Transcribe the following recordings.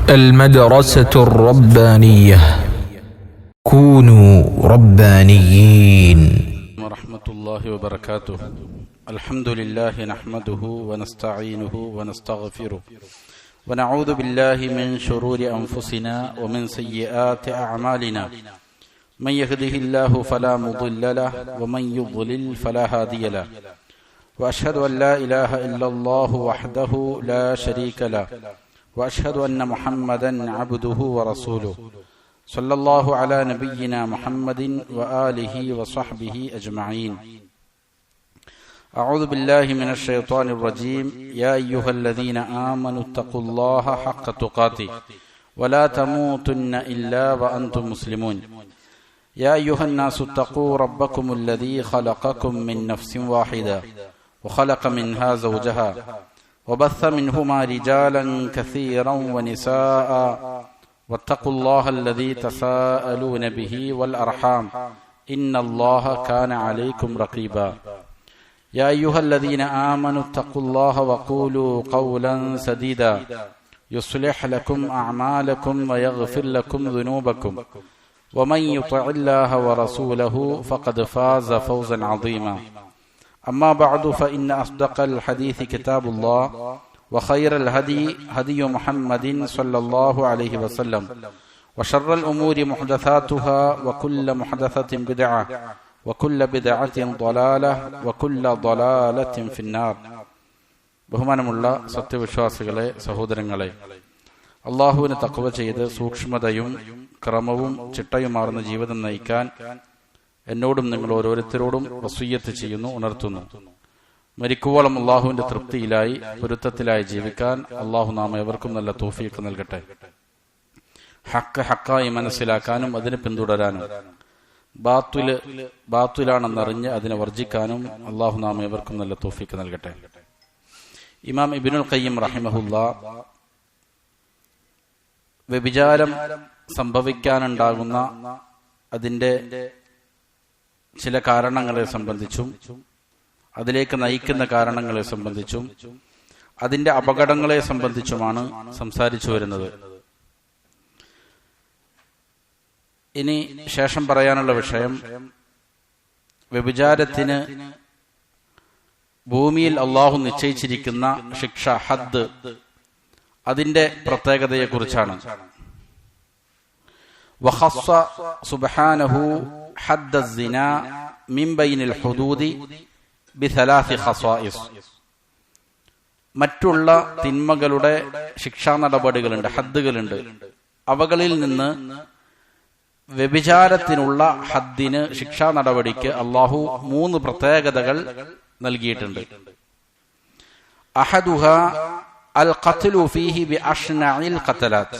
المدرسة الربانية كونوا ربانيين. ورحمة الله وبركاته. الحمد لله نحمده ونستعينه ونستغفره ونعوذ بالله من شرور أنفسنا ومن سيئات أعمالنا. من يهده الله فلا مضل له ومن يضلل فلا هادي له. وأشهد أن لا إله إلا الله وحده لا شريك له وأشهد أن محمدا عبده ورسوله صلى الله على نبينا محمد وآله وصحبه أجمعين. أعوذ بالله من الشيطان الرجيم. يا أيها الذين آمنوا اتقوا الله حق تقاته ولا تموتن إلا وأنتم مسلمون. يا أيها الناس اتقوا ربكم الذي خلقكم من نفس واحدة وخلق منها زوجها وبث منهما رجالا كثيرا ونساء واتقوا الله الذي تساءلون به والأرحام إن الله كان عليكم رقيبا. يا أيها الذين آمنوا اتقوا الله وقولوا قولا سديدا يصلح لكم أعمالكم ويغفر لكم ذنوبكم ومن يطع الله ورسوله فقد فاز فوزا عظيما. أما بعد فإن أصدق الحديث كتاب الله وخير الهدي هدي محمد صلى الله عليه وسلم وشر الأمور محدثاتها وكل محدثة بدعة وكل بدعة ضلالة وكل ضلالة في النار. ബഹുമാനമുള്ള സത്യവിശ്വാസികളെ, സഹോദരങ്ങളെ, അള്ളാഹുവിന് തഖ്വ ചെയ്ത് സൂക്ഷ്മതയും ക്രമവും ചിട്ടയുമാർന്ന ജീവിതം നയിക്കാൻ എന്നോടും നിങ്ങൾ ഓരോരുത്തരോടും വസിയ്യത്ത് ചെയ്യുന്നു, ഉണർത്തുന്നു. മരിക്കുവോളം അള്ളാഹുവിന്റെ തൃപ്തിയിലായി പൊരുത്തത്തിലായി ജീവിക്കാൻ അള്ളാഹു നാം ഏവർക്കും നല്ല തൗഫീഖ് നൽകട്ടെ. ഹക്ക് ഹക്കായി മനസ്സിലാക്കാനും അതിനെ പിന്തുടരാനും ബാത്തുലാണെന്നറിഞ്ഞ് അതിനെ വർജിക്കാനും അള്ളാഹു നാം ഏവർക്കും നല്ല തൗഫീഖ് നൽകട്ടെ. ഇമാം ഇബ്നുൽ ഖയ്യിം റഹിമഹുല്ലാ വ്യഭിചാരം സംഭവിക്കാനുണ്ടാകുന്ന അതിന്റെ ചില കാരണങ്ങളെ സംബന്ധിച്ചും അതിലേക്ക് നയിക്കുന്ന കാരണങ്ങളെ സംബന്ധിച്ചും അതിന്റെ അപകടങ്ങളെ സംബന്ധിച്ചുമാണ് സംസാരിച്ചു വരുന്നത്. ഇനി ശേഷം പറയാനുള്ള വിഷയം, വ്യഭിചാരത്തിന് ഭൂമിയിൽ അള്ളാഹു നിശ്ചയിച്ചിരിക്കുന്ന ശിക്ഷ, ഹദ്, അതിന്റെ പ്രത്യേകതയെക്കുറിച്ചാണ്. വഖസ്സ സുബ്ഹാനഹു ഹദ്ദ الزنا من بين الحدود بثلاث خصائص. മറ്റുള്ള തിന്മകളുടെ ശിക്ഷാ നടപടികളുണ്ട്, ഹദ്ദുകളുണ്ട്. അവകളിൽ നിന്ന് വ്യഭിചാരത്തിനുള്ള ഹദ്ദിന്, ശിക്ഷാ നടപടിക്ക് അള്ളാഹു 3 പ്രത്യേകതകൾ നൽകിയിട്ടുണ്ട്. അഹദുഹാ അൽ ഖത്ലു ഫീഹി ബിഅശ്നഇൽ ഖതലാത്ത്.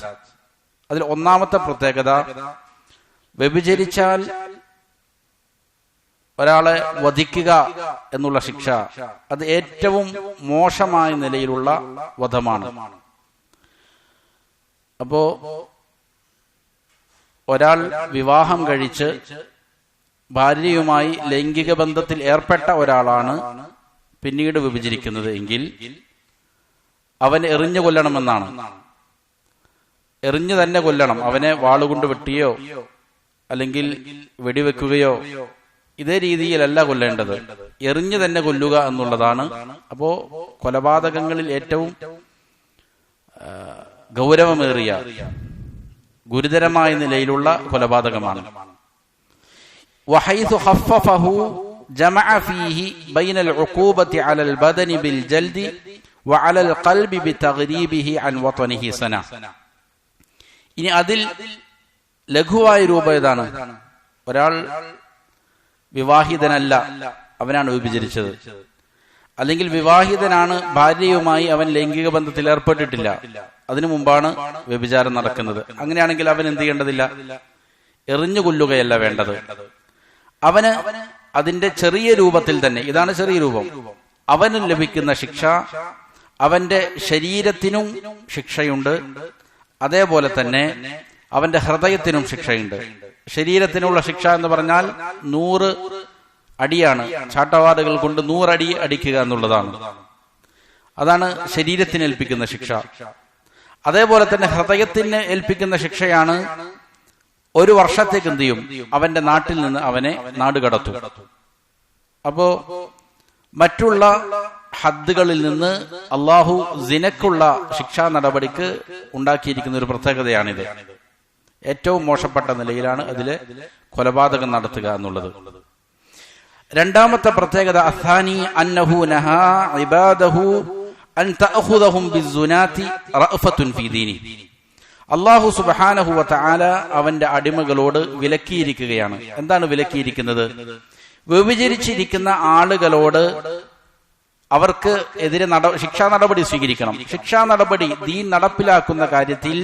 അതിൽ ഒന്നാമത്തെ പ്രത്യേകത, വ്യഭിചരിച്ചാൽ ഒരാളെ വധിക്കുക എന്നുള്ള ശിക്ഷ, അത് ഏറ്റവും മോശമായ നിലയിലുള്ള വധമാണ്. അപ്പോ ഒരാൾ വിവാഹം കഴിച്ച് ഭാര്യയുമായി ലൈംഗിക ബന്ധത്തിൽ ഏർപ്പെട്ട ഒരാളാണ് പിന്നീട് വ്യഭിചരിക്കുന്നത് എങ്കിൽ അവനെ എറിഞ്ഞു കൊല്ലണമെന്നാണ്. എറിഞ്ഞു തന്നെ കൊല്ലണം. അവനെ വാളുകൊണ്ട് വെട്ടിയോ അല്ലെങ്കിൽ വെടിവെക്കുകയോ ഇതേ രീതിയിലല്ല കൊല്ലേണ്ടത്, എറിഞ്ഞു തന്നെ കൊല്ലുക എന്നുള്ളതാണ്. അപ്പോ കൊലപാതകങ്ങളിൽ ഏറ്റവും ഗൗരവമേറിയ, ഗുരുതരമായ നിലയിലുള്ള കൊലപാതകമാണ്. വഹൈസു ഖഫഫഹു ജമഅ ഫീഹി ബൈനൽ ഉഖൂബത്തി അലൽ ബദനി ബിൽ ജൽദി വഅലൽ ഖൽബി ബിതഗ്രീബിഹി അൻ വതനിഹി സന. ഇനി അതിൽ ലഘുവായ രൂപം ഏതാണ്? ഒരാൾ വിവാഹിതനല്ല, അവനാണ് വ്യഭിചരിച്ചത്. അല്ലെങ്കിൽ വിവാഹിതനാണ്, ഭാര്യയുമായി അവൻ ലൈംഗിക ബന്ധത്തിൽ ഏർപ്പെട്ടിട്ടില്ല, അതിനു മുമ്പാണ് വ്യഭിചാരം നടക്കുന്നത്. അങ്ങനെയാണെങ്കിൽ അവൻ എന്ത് ചെയ്യേണ്ടതില്ല, എറിഞ്ഞു കൊല്ലുകയല്ല വേണ്ടത്. അവന് അതിന്റെ ചെറിയ രൂപത്തിൽ തന്നെ, ഇതാണ് ചെറിയ രൂപം, അവന് ലഭിക്കുന്ന ശിക്ഷ, അവന്റെ ശരീരത്തിനും ശിക്ഷയുണ്ട്, അതേപോലെ തന്നെ അവന്റെ ഹൃദയത്തിനും ശിക്ഷയുണ്ട്. ശരീരത്തിനുള്ള ശിക്ഷ എന്ന് പറഞ്ഞാൽ 100 അടിയാണ്, ചാട്ടവാറുകൾ കൊണ്ട് 100 അടി അടിക്കുക എന്നുള്ളതാണ്. അതാണ് ശരീരത്തിന് ഏൽപ്പിക്കുന്ന ശിക്ഷ. അതേപോലെ തന്നെ ഹൃദയത്തിന് ഏൽപ്പിക്കുന്ന ശിക്ഷയാണ്, 1 വർഷത്തേക്ക് എന്ത് ചെയ്യും, അവന്റെ നാട്ടിൽ നിന്ന് അവനെ നാടുകടത്തും. അപ്പോ മറ്റുള്ള ഹദ്ദുകളിൽ നിന്ന് അള്ളാഹു സിനക്കുള്ള ശിക്ഷാ നടപടിക്ക് ഉണ്ടാക്കിയിരിക്കുന്ന ഒരു പ്രത്യേകതയാണിത്. ഏറ്റവും മോശപ്പെട്ട നിലയിലാണ് അതിലെ കൊലപാതകം നടത്തുക എന്നുള്ളത്. രണ്ടാമത്തെ പ്രത്യേകത അഥാനി അന്നഹു നഹാ ഇബാദഹു അൻ തഅഖുദഹും ബിസ്സുനാതി റഅഫത്തുൻ ഫീ ദീനി. അല്ലാഹു സുബ്ഹാനഹു വ തആല അവന്റെ അടിമകളോട് വിലക്കിയിരിക്കുകയാണ്. എന്താണ് വിലക്കിയിരിക്കുന്നത്? വ്യഭിചരിച്ചിരിക്കുന്ന ആളുകളോട് അവർക്ക് എതിരെ ശിക്ഷാ നടപടി സ്വീകരിക്കണം. ശിക്ഷാ നടപടി ദീൻ നടപ്പിലാക്കുന്ന കാര്യത്തിൽ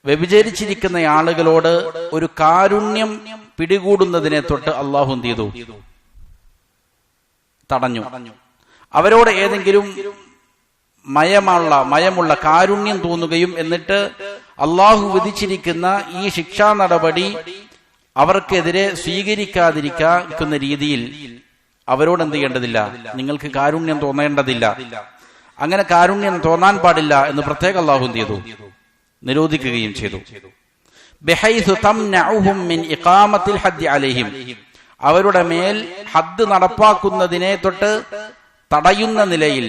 വ്യഭിചരിച്ചിരിക്കുന്ന ആളുകളോട് ഒരു കാരുണ്യം പിടികൂടുന്നതിനെ തൊട്ട് അള്ളാഹു എന്ത് ചെയ്തു? തടഞ്ഞു. അവരോട് ഏതെങ്കിലും മയമുള്ള കാരുണ്യം തോന്നുകയും എന്നിട്ട് അള്ളാഹു വിധിച്ചിരിക്കുന്ന ഈ ശിക്ഷാ നടപടി അവർക്കെതിരെ സ്വീകരിക്കാതിരിക്കുന്ന രീതിയിൽ അവരോട് എന്ത് ചെയ്യേണ്ടതില്ല, നിങ്ങൾക്ക് കാരുണ്യം തോന്നേണ്ടതില്ല, അങ്ങനെ കാരുണ്യം തോന്നാൻ പാടില്ല എന്ന് പ്രത്യേക അള്ളാഹു എന്ത് ചെയ്തു? നിരോധിക്കുകയും ചെയ്തു. ബിഹൈസു തംനഉഹും മിൻ ഇഖാമത്തിൽ ഹദ്ദി അലൈഹിം, അവരുടെ മേൽ ഹദ്ദ് നടപ്പാക്കുന്നതിനെ തൊട്ട് തടയുന്ന നിലയിൽ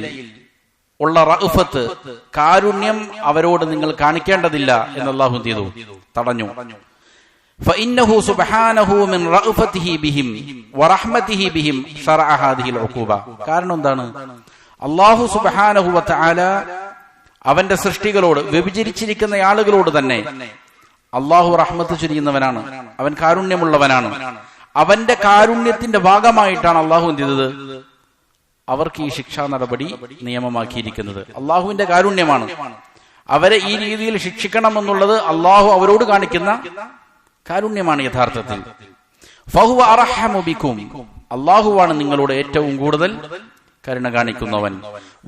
ഉള്ള റഅഫത്ത്, കാരുണ്യം അവരോട് നിങ്ങൾ കാണിക്കേണ്ടതില്ല എന്ന് അല്ലാഹു എന്ത് ചെയ്തു? തടഞ്ഞു. فإنه سبحانه من رأفته بهم ورحمته بهم شرع هذه العقوبة. കാരണം എന്താണ്? അല്ലാഹു സുബ്ഹാനഹു വ തആല അവന്റെ സൃഷ്ടികളോട്, വ്യഭിചരിച്ചിരിക്കുന്ന ആളുകളോട് തന്നെ അല്ലാഹു റഹ്മത്ത് ചൊരിയുന്നവനാണ്, അവൻ കാരുണ്യമുള്ളവനാണ്. അവന്റെ കാരുണ്യത്തിന്റെ ഭാഗമായിട്ടാണ് അല്ലാഹു എന്ത് ചെയ്തത്? അവർക്ക് ഈ ശിക്ഷാ നടപടി നിയമമാക്കിയിരിക്കുന്നത്. അല്ലാഹുവിന്റെ കാരുണ്യമാണ്. അവരെ ഈ രീതിയിൽ ശിക്ഷിക്കണമെന്നുള്ളത് അല്ലാഹു അവരോട് കാണിക്കുന്ന കാരുണ്യമാണ് യഥാർത്ഥത്തിൽ. ഫഹുവ അർഹമു ബിക്കും, അല്ലാഹുവാണ് നിങ്ങളോട് ഏറ്റവും കൂടുതൽ കരുണ കാണിക്കുന്നവൻ.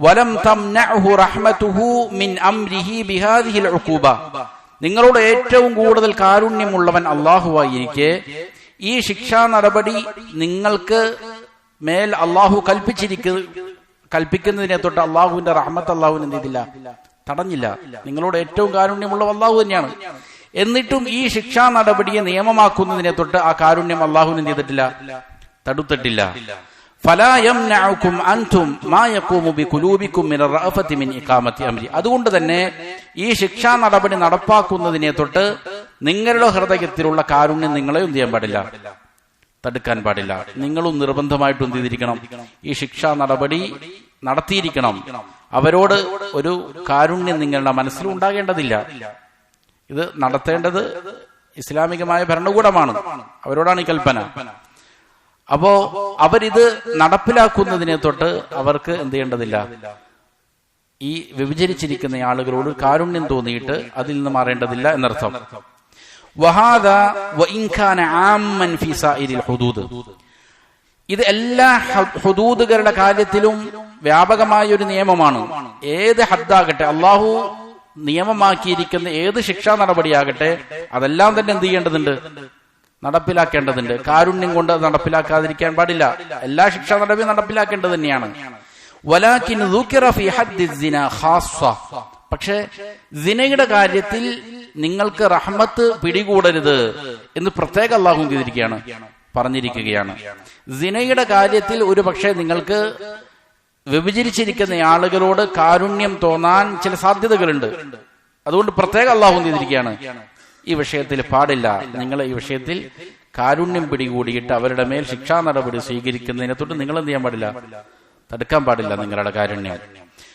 വലം തംനഉഹു റഹ്മതുഹു മിൻ അംരിഹി ബിഹാദിഹിൽ ഉഖൂബ, നിങ്ങളോട് ഏറ്റവും കൂടുതൽ കാരുണ്യമുള്ളവൻ അല്ലാഹുവായിരിക്കെ ഈ ശിക്ഷാ നടപടി നിങ്ങൾക്ക് മേൽ അല്ലാഹു കൽപ്പിക്കുന്നതിനെ തൊട്ട് അല്ലാഹുവിന്റെ റഹ്മത്ത് അല്ലാഹുവിന് എന്ത് ചെയ്തില്ല? തടഞ്ഞില്ല. നിങ്ങളോട് ഏറ്റവും കാരുണ്യമുള്ള അല്ലാഹു തന്നെയാണ്. എന്നിട്ടും ഈ ശിക്ഷാ നടപടിയെ നിയമമാക്കുന്നതിനെ തൊട്ട് ആ കാരുണ്യം അല്ലാഹുവിന് എന്ത് ചെയ്തിട്ടില്ല? തടുത്തിട്ടില്ല. ഫലാ യംനഉകും അൻതും മാ യഖൂമു ബിഖുലൂബികും മിൻ റഅഫതി മിൻ ഇഖാമത്തി അംരി, അതുകൊണ്ട് തന്നെ ഈ ശിക്ഷാ നടപടി നടപ്പാക്കുന്നതിനെ തൊട്ട് നിങ്ങളുടെ ഹൃദയത്തിലുള്ള കാരുണ്യം നിങ്ങളെ എന്ത് ചെയ്യാൻ പാടില്ല? തടുക്കാൻ പാടില്ല. നിങ്ങളും നിർബന്ധമായിട്ടും എന്ത് ചെയ്തിരിക്കണം? ഈ ശിക്ഷാ നടപടി നടത്തിയിരിക്കണം. അവരോട് ഒരു കാരുണ്യം നിങ്ങളുടെ മനസ്സിൽ ഉണ്ടാകേണ്ടതില്ല. ഇത് നടത്തേണ്ടത് ഇസ്ലാമികമായ ഭരണകൂടമാണ്, അവരോടാണ് ഈ കൽപ്പന. അപ്പോ അവരിത് നടപ്പിലാക്കുന്നതിനെ തൊട്ട് അവർക്ക് എന്ത് ചെയ്യേണ്ടതില്ല? ഈ വ്യഭിചരിച്ചിരിക്കുന്ന ആളുകളോട് കാരുണ്യം തോന്നിയിട്ട് അതിൽ നിന്ന് മാറേണ്ടതില്ല എന്നർത്ഥം. വഹാദാ വഇൻ കാന ആമ്മൻ ഫീ സായിരിൽ ഹുദൂദ്, ഇത് എല്ലാ ഹുദൂദുകളുടെ കാര്യത്തിലും വ്യാപകമായ ഒരു നിയമമാണ്. ഏത് ഹദ്ദാകട്ടെ, അള്ളാഹു നിയമമാക്കിയിരിക്കുന്ന ഏത് ശിക്ഷാ നടപടിയാകട്ടെ, അതെല്ലാം തന്നെ എന്ത് ചെയ്യേണ്ടതുണ്ട്? നടപ്പിലാക്കേണ്ടതുണ്ട്. കാരുണ്യം കൊണ്ട് നടപ്പിലാക്കാതിരിക്കാൻ പാടില്ല. എല്ലാ ശിക്ഷാ നടപടിയും നടപ്പിലാക്കേണ്ടത് തന്നെയാണ്. വലാകിൻ ദുകിറ ഫീ ഹദ്ദി സിന ഖാസ്സ, പക്ഷേ സിനയുടെ കാര്യത്തിൽ നിങ്ങൾക്ക് റഹ്മത്ത് പിടികൂടരുത് എന്ന് പ്രത്യേക അല്ലാഹു പറഞ്ഞിരിക്കുകയാണ്. സിനയുടെ കാര്യത്തിൽ ഒരു പക്ഷേ നിങ്ങൾക്ക് വ്യഭിചരിച്ചിരിക്കുന്ന ആളുകളോട് കാരുണ്യം തോന്നാൻ ചില സാധ്യതകളുണ്ട്. അതുകൊണ്ട് പ്രത്യേക അല്ലാഹു ഈ വിഷയത്തിൽ പാടില്ല. നിങ്ങൾ ഈ വിഷയത്തിൽ കാരുണ്യം പിടികൂടിയിട്ട് അവരുടെ മേൽ ശിക്ഷാ നടപടി സ്വീകരിക്കുന്നതിനെ തൊട്ട് നിങ്ങൾ എന്ത് ചെയ്യാൻ പാടില്ല? തടുക്കാൻ പാടില്ല നിങ്ങളുടെ കാരുണ്യം.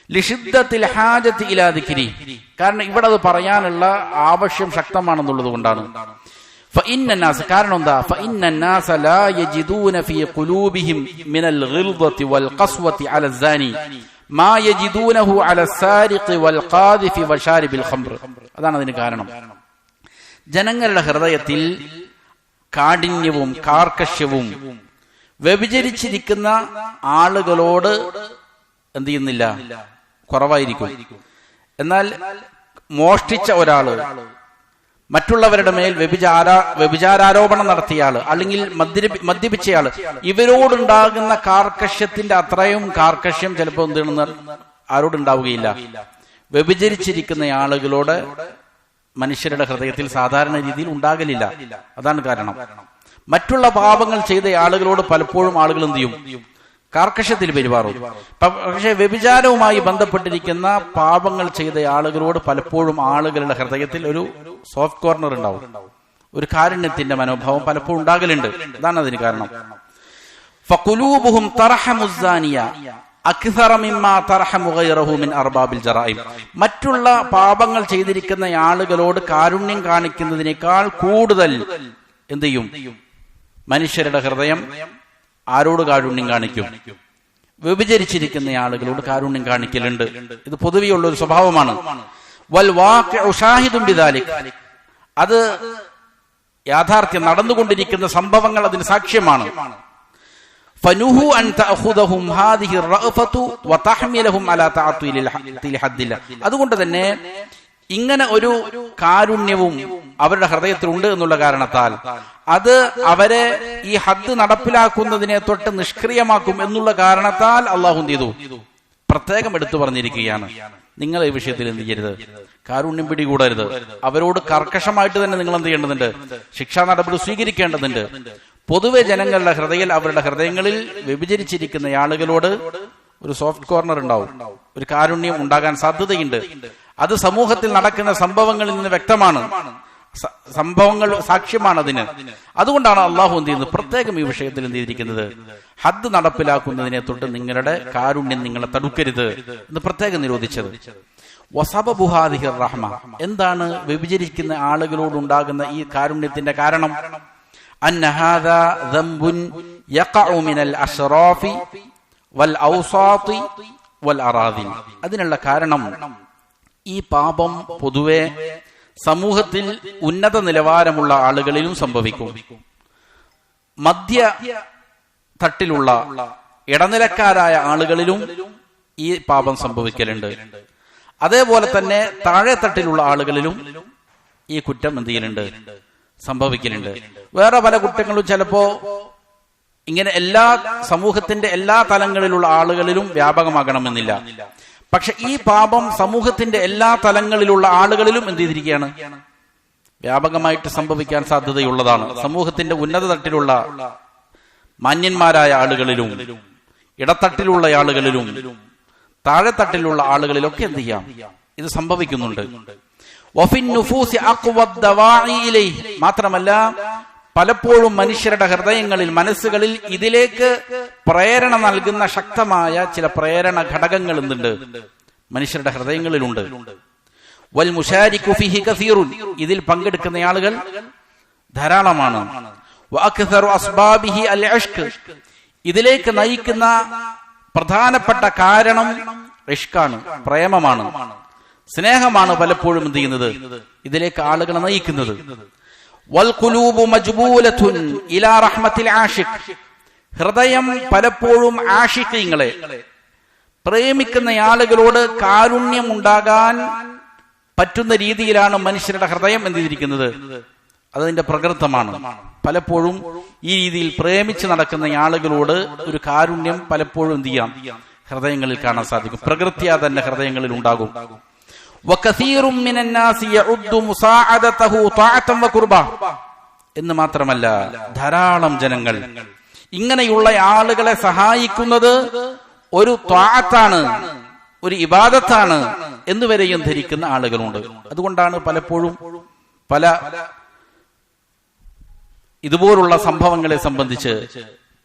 ലിഷിദ്ദത്തിൽ ഹാജത്ത് ഇലാ ദിക്രി, കാരണം ഇവിടെ അത് പറയാനുള്ള ആവശ്യം ശക്തമാണെന്നുള്ളത് കൊണ്ടാണ്. കാരണം എന്താ? ഫഇന്നന്നാസ ലാ യജിദൂന ഫീ ഖുലൂബിഹിം മിനൽ ഗിൽദത്തി വൽ ഖസ്വത്തി അല സാനി മാ യജിദൂനഹു അല സാരിഖി വൽ ഖാദിഫി വശാരിബിൽ ഖംർ. അതാണ് അതിന് കാരണം. ജനങ്ങളുടെ ഹൃദയത്തിൽ കാഠിന്യവും കാർക്കശ്യവും വ്യഭിചരിച്ചിരിക്കുന്ന ആളുകളോട് എന്ത് ചെയ്യുന്നില്ല? കുറവായിരിക്കും. എന്നാൽ മോഷ്ടിച്ച ഒരാള്, മറ്റുള്ളവരുടെ മേൽ വ്യഭിചാരാരോപണം നടത്തിയയാള്, അല്ലെങ്കിൽ മദ്യപിച്ചയാള്, ഇവരോടുണ്ടാകുന്ന കാർക്കശ്യത്തിന്റെ അത്രയും കാർക്കശ്യം ചിലപ്പോൾ എന്തെന്ന് ആരോടുണ്ടാവുകയില്ല, വ്യഭിചരിച്ചിരിക്കുന്ന ആളുകളോട് മനുഷ്യരുടെ ഹൃദയത്തിൽ സാധാരണ രീതിയിൽ ഉണ്ടാകലില്ല. അതാണ് കാരണം. മറ്റുള്ള പാപങ്ങൾ ചെയ്ത ആളുകളോട് പലപ്പോഴും ആളുകൾ എന്ത് ചെയ്യും? കാർക്കശ്യത്തിൽ പെരുമാറും. പക്ഷെ വ്യഭിചാരവുമായി ബന്ധപ്പെട്ടിരിക്കുന്ന പാപങ്ങൾ ചെയ്ത ആളുകളോട് പലപ്പോഴും ആളുകളുടെ ഹൃദയത്തിൽ ഒരു സോഫ്റ്റ് കോർണർ ഉണ്ടാവും, ഒരു കാരുണ്യത്തിന്റെ മനോഭാവം പലപ്പോഴും ഉണ്ടാകലുണ്ട്. അതാണ് അതിന് കാരണം. ഫഖുലൂബുഹും തർഹമു സാനിയ അക്സറ മിമ്മാ തർഹമു ഗൈറഹു മിൻ അർബാബിൽ ജറായിം. മറ്റുള്ള പാപങ്ങൾ ചെയ്തിരിക്കുന്ന ആളുകളോട് കാരുണ്യം കാണിക്കുന്നതിനേക്കാൾ കൂടുതൽ എന്ത് ചെയ്യും? മനുഷ്യരുടെ ഹൃദയം ആരോട് കാരുണ്യം കാണിക്കും? വ്യഭിചരിച്ചിരിക്കുന്ന ആളുകളോട് കാരുണ്യം കാണിക്കലുണ്ട്. ഇത് പൊതുവെയുള്ള ഒരു സ്വഭാവമാണ്. വൽ വാഖിഉ ഷാഹിദുൻ ബിദാലിക്. അത് യാഥാർത്ഥ്യം, നടന്നുകൊണ്ടിരിക്കുന്ന സംഭവങ്ങൾ അതിന് സാക്ഷ്യമാണ്. ഫനുഹു അൻ തഅഖുദഹും ഹാദിഹി റഅഫതു വതഹ്മിലഹും അലാ തഅത്തിലിൽ ഹദ്ദില്ല. അതുകൊണ്ട് തന്നെ ഇങ്ങനെ ഒരു കാരുണ്യവും അവരുടെ ഹൃദയത്തിലുണ്ട് എന്നുള്ള കാരണത്താൽ അത് അവരെ ഈ ഹദ് നടപ്പിലാക്കുന്നതിനെ തൊട്ട് നിഷ്ക്രിയമാക്കും എന്നുള്ള കാരണത്താൽ അള്ളാഹു എന്ത് ചെയ്തു? പ്രത്യേകം എടുത്തു പറഞ്ഞിരിക്കുകയാണ്, നിങ്ങൾ ഈ വിഷയത്തിൽ എന്ത് ചെയ്യരുത്? കാരുണ്യം പിടികൂടരുത്. അവരോട് കർക്കശമായിട്ട് തന്നെ നിങ്ങൾ എന്ത് ചെയ്യേണ്ടതുണ്ട്? ശിക്ഷാ നടപടി സ്വീകരിക്കേണ്ടതുണ്ട്. പൊതുവെ ജനങ്ങളുടെ അവരുടെ ഹൃദയങ്ങളിൽ വ്യഭിചരിച്ചിരിക്കുന്ന ആളുകളോട് ഒരു സോഫ്റ്റ് കോർണർ ഉണ്ടാവും, ഒരു കാരുണ്യം ഉണ്ടാകാൻ സാധ്യതയുണ്ട്. അത് സമൂഹത്തിൽ നടക്കുന്ന സംഭവങ്ങളിൽ നിന്ന് വ്യക്തമാണ്. സംഭവങ്ങൾ സാക്ഷ്യമാണ് അതിന്. അതുകൊണ്ടാണ് അള്ളാഹു എന്ത് ചെയ്യുന്നത്? പ്രത്യേകം ഈ വിഷയത്തിൽ എന്ത് ചെയ്തിരിക്കുന്നത്? ഹദ് നടപ്പിലാക്കുന്നതിനെ തൊട്ട് നിങ്ങളുടെ കാരുണ്യം നിങ്ങളെ തടുക്കരുത് എന്ന് പ്രത്യേകം നിരോധിച്ചത്. വസബബു ഹാദിഹി റഹ്മ. എന്താണ് വ്യഭിചരിക്കുന്ന ആളുകളോടുണ്ടാകുന്ന ഈ കാരുണ്യത്തിന്റെ കാരണം? അന്ന ഹാദാ ദംബുൻ യഖഉ മിനൽ അശ്റാഫി വൽ ഔസാതി വൽ അറാദിൻ. അതിനുള്ള കാരണം ഈ പാപം പൊതുവെ സമൂഹത്തിൽ ഉന്നത നിലവാരമുള്ള ആളുകളിലും സംഭവിക്കും, മധ്യ തട്ടിലുള്ള ഇടനിലക്കാരായ ആളുകളിലും ഈ പാപം സംഭവിക്കലുണ്ട്. അതേപോലെ തന്നെ താഴെ തട്ടിലുള്ള ആളുകളിലും ഈ കുറ്റം എന്ത് ചെയ്യലുണ്ട്? സംഭവിക്കലുണ്ട്. വേറെ പല കുറ്റങ്ങളും ചിലപ്പോ ഇങ്ങനെ എല്ലാ സമൂഹത്തിന്റെ എല്ലാ തലങ്ങളിലുള്ള ആളുകളിലും വ്യാപകമാകണമെന്നില്ല. പക്ഷെ ഈ പാപം സമൂഹത്തിന്റെ എല്ലാ തലങ്ങളിലുള്ള ആളുകളിലും എന്ത് ചെയ്തിരിക്കുകയാണ്? വ്യാപകമായിട്ട് സംഭവിക്കാൻ സാധ്യതയുള്ളതാണ്. സമൂഹത്തിന്റെ ഉന്നത തട്ടിലുള്ള മാന്യന്മാരായ ആളുകളിലും ഇടത്തട്ടിലുള്ള ആളുകളിലും താഴെത്തട്ടിലുള്ള ആളുകളിലൊക്കെ എന്ത് ചെയ്യാം? ഇത് സംഭവിക്കുന്നുണ്ട്. മാത്രമല്ല പലപ്പോഴും മനുഷ്യരുടെ ഹൃദയങ്ങളിൽ, മനസ്സുകളിൽ ഇതിലേക്ക് പ്രേരണ നൽകുന്ന ശക്തമായ ചില പ്രേരണ ഘടകങ്ങൾ എന്തുണ്ട്? മനുഷ്യരുടെ ഹൃദയങ്ങളിലുണ്ട്. വൽ മുശാരികു ഫീഹി കസീറുൻ. ഇതിൽ പങ്കെടുക്കുന്ന ആളുകൾ ധാരാളമാണ്. വഅക്സറു അസ്ബാബിഹി അൽ ഇഷ്ഖ്. ഇതിലേക്ക് നയിക്കുന്ന പ്രധാനപ്പെട്ട കാരണം ഇഷ്കാണ്, പ്രേമമാണ്, സ്നേഹമാണ്. പലപ്പോഴും എന്ത് ചെയ്യുന്നത്? ഇതിലേക്ക് ആളുകളെ നയിക്കുന്നത്. വൽഖുലൂബു മജ്ബൂലത്തുൻ ഇലാ റഹ്മത്തിൽ ആഷിഖ്. ഹൃദയം പലപ്പോഴും ആഷിഖീങ്ങളെ, പ്രേമിക്കുന്ന ആളുകളോട് കാരുണ്യം ഉണ്ടാകാൻ പറ്റുന്ന രീതിയിലാണ് മനുഷ്യരുടെ ഹൃദയം എന്ത് ചെയ്തിരിക്കുന്നത്? അതതിന്റെ പ്രകൃതമാണ്. പലപ്പോഴും ഈ രീതിയിൽ പ്രേമിച്ച് നടക്കുന്ന ആളുകളോട് ഒരു കാരുണ്യം പലപ്പോഴും എന്ത് ചെയ്യാം? ഹൃദയങ്ങളിൽ കാണാൻ സാധിക്കും. പ്രകൃത്യാ തന്നെ ഹൃദയങ്ങളിൽ ഉണ്ടാകും. എന്ന് മാത്രമല്ല ധാരാളം ജനങ്ങൾ ഇങ്ങനെയുള്ള ആളുകളെ സഹായിക്കുന്നത് ഒരു ത്വാഅത്താണ്, ഒരു ഇബാദത്താണ് എന്നുവരെയും ധരിക്കുന്ന ആളുകളുണ്ട്. അതുകൊണ്ടാണ് പലപ്പോഴും പല ഇതുപോലുള്ള സംഭവങ്ങളെ സംബന്ധിച്ച്,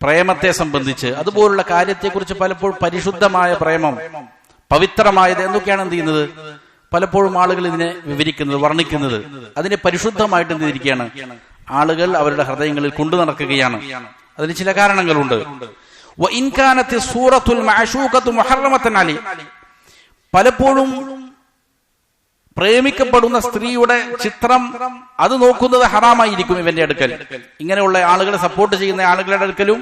പ്രേമത്തെ സംബന്ധിച്ച്, അതുപോലുള്ള കാര്യത്തെക്കുറിച്ച് പലപ്പോഴും പരിശുദ്ധമായ പ്രേമം, പവിത്രമായത് എന്നൊക്കെയാണ് എന്ത് ചെയ്യുന്നത്? പലപ്പോഴും ആളുകൾ ഇതിനെ വിവരിക്കുന്നത്, വർണ്ണിക്കുന്നത്. അതിനെ പരിശുദ്ധമായിട്ട് എന്ത് ചെയ്തിരിക്കുകയാണ്? ആളുകൾ അവരുടെ ഹൃദയങ്ങളിൽ കൊണ്ടു നടക്കുകയാണ്. അതിന് ചില കാരണങ്ങളുണ്ട്. പലപ്പോഴും പ്രേമിക്കപ്പെടുന്ന സ്ത്രീയുടെ ചിത്രം അത് നോക്കുന്നത് ഹറാമായിരിക്കും ഇവന്റെ അടുക്കൽ. ഇങ്ങനെയുള്ള ആളുകളെ സപ്പോർട്ട് ചെയ്യുന്ന ആളുകളുടെ അടുക്കലും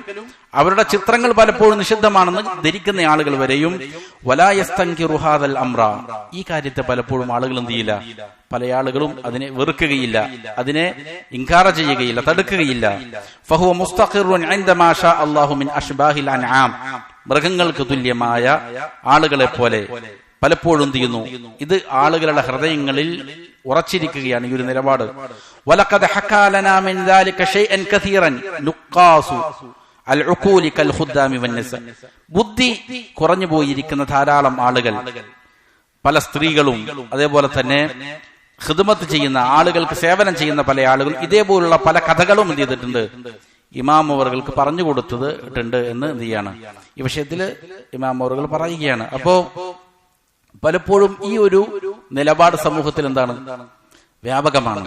അവരുടെ ചിത്രങ്ങൾ പലപ്പോഴും നിഷിദ്ധമാണെന്ന് ധരിക്കുന്ന ആളുകൾ വരെയും വലാ യസ്തൻകിറു ഹാദൽ അംറ. ഈ കാര്യത്തെ പലപ്പോഴും ആളുകൾ എന്ത് ചെയ്യില്ല? പല ആളുകളും അതിനെ വെറുക്കുകയില്ല, അതിനെ ഇൻകാർ ചെയ്യുകയില്ല, തടുക്കുകയില്ല. ഫഹുവ മുസ്തഖിറുൻ ഇൻദമാ ഷാ അല്ലാഹു മിൻ അശ്ബാഹിൽ അൻആം. മൃഗങ്ങൾക്ക് തുല്യമായ ആളുകളെ പോലെ, പലപ്പോഴും എന്ത് ചെയ്യുന്നു, ഇത് ആളുകളുടെ ഹൃദയങ്ങളിൽ ഉറച്ചിരിക്കുകയാണ് ഈ ഒരു നിലപാട്. വലഖദ് ഹക്കാ ലനാ മിൻ ദാലിക ശൈഅൻ കസീറൻ നുഖാസു അൽ ഉഖൂലി കൽ ഖുദ്ദാമി വന്നസ. ബുദ്ധി കുറഞ്ഞു പോയിരിക്കുന്ന ധാരാളം ആളുകൾ, പല സ്ത്രീകളും അതേപോലെ തന്നെ ഖിദ്മത്ത് ചെയ്യുന്ന ആളുകൾക്ക് സേവനം ചെയ്യുന്ന പല ആളുകളും ഇതേപോലുള്ള പല കഥകളും എന്ത് ചെയ്തിട്ടുണ്ട്, ഇമാം അവർക്ക് പറഞ്ഞു കൊടുത്തിട്ടുണ്ട് എന്ന് എന്ത് ചെയ്യാണ്, ഈ വിഷയത്തിൽ ഇമാം അവർ പറയുകയാണ്. അപ്പോ പലപ്പോഴും ഈ ഒരു നിലപാട് സമൂഹത്തിൽ എന്താണ്, വ്യാപകമാണ്.